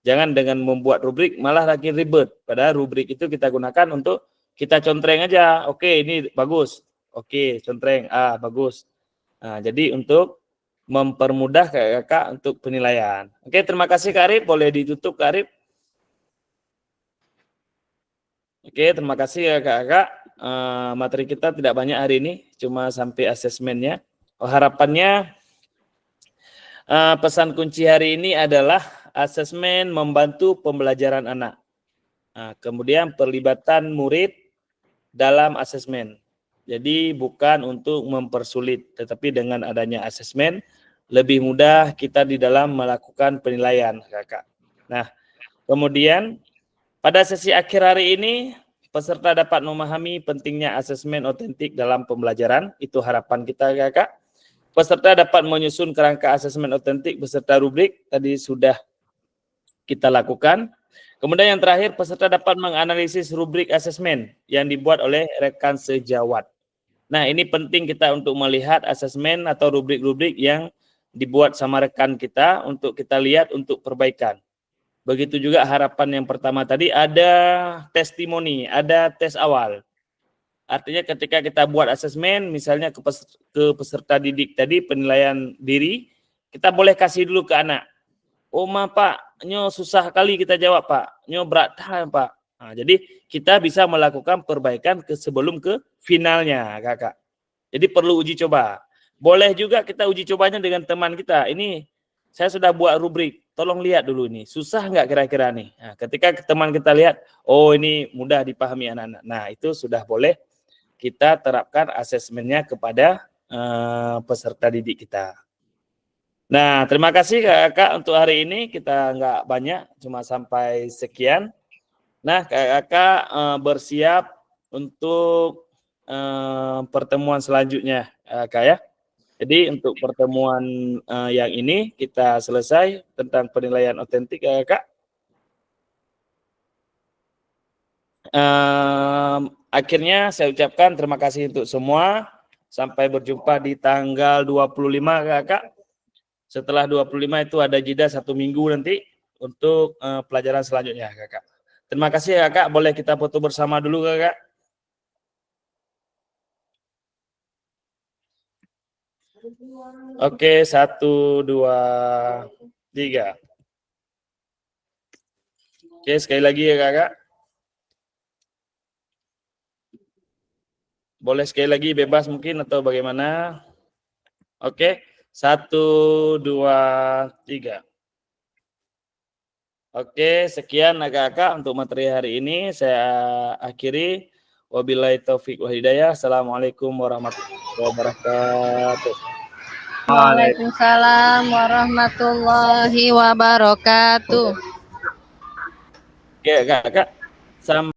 Jangan dengan membuat rubrik malah lagi ribet. Padahal rubrik itu kita gunakan untuk kita contreng aja. Oke, ini bagus. Oke, contreng. Bagus. Nah, jadi untuk mempermudah Kakak untuk penilaian. Oke, terima kasih Kak Arif. Boleh ditutup Kak Arif. Oke, terima kasih ya Kakak. Materi kita tidak banyak hari ini, cuma sampai asesmennya. Harapannya pesan kunci hari ini adalah asesmen membantu pembelajaran anak. Kemudian perlibatan murid dalam asesmen. Jadi bukan untuk mempersulit, tetapi dengan adanya asesmen lebih mudah kita di dalam melakukan penilaian, Kakak. Nah, kemudian Pada sesi akhir hari ini, peserta dapat memahami pentingnya asesmen otentik dalam pembelajaran. Itu harapan kita, Kakak. Peserta dapat menyusun kerangka asesmen otentik beserta rubrik. Tadi sudah kita lakukan. Kemudian yang terakhir, peserta dapat menganalisis rubrik asesmen yang dibuat oleh rekan sejawat. Nah, ini penting kita untuk melihat asesmen atau rubrik-rubrik yang dibuat sama rekan kita untuk kita lihat untuk perbaikan. Begitu juga harapan yang pertama tadi, ada testimoni, ada tes awal. Artinya ketika kita buat asesmen, misalnya ke peserta didik tadi, penilaian diri, kita boleh kasih dulu ke anak. Oh ma Pak, nyo susah kali kita jawab Pak, nyo berat Pak. Nah, jadi kita bisa melakukan perbaikan sebelum ke finalnya, Kakak. Jadi perlu uji coba. Boleh juga kita uji cobanya dengan teman kita. Ini saya sudah buat rubrik, tolong lihat dulu ini, susah nggak kira-kira nih? Nah, ketika teman kita lihat, oh ini mudah dipahami anak-anak. Nah, itu sudah boleh kita terapkan asesmennya kepada peserta didik kita. Nah, terima kasih Kakak untuk hari ini. Kita nggak banyak, cuma sampai sekian. Nah, Kakak bersiap untuk pertemuan selanjutnya, Kak ya. Jadi untuk pertemuan yang ini kita selesai tentang penilaian otentik, Kak. Akhirnya saya ucapkan terima kasih untuk semua. Sampai berjumpa di tanggal 25, Kakak. Setelah 25 itu ada jeda 1 minggu nanti untuk pelajaran selanjutnya, Kakak. Terima kasih, Kakak. Boleh kita foto bersama dulu, Kakak. Oke, 1, 2, 3. Oke, sekali lagi ya, Kakak. Boleh sekali lagi bebas mungkin atau bagaimana? Oke, 1, 2, 3. Oke, sekian Kakak untuk materi hari ini. Saya akhiri. Wabillahi taufik wa hidayah. Assalamualaikum warahmatullahi wabarakatuh. Waalaikumsalam warahmatullahi wabarakatuh. Oke, Kakak. Sampai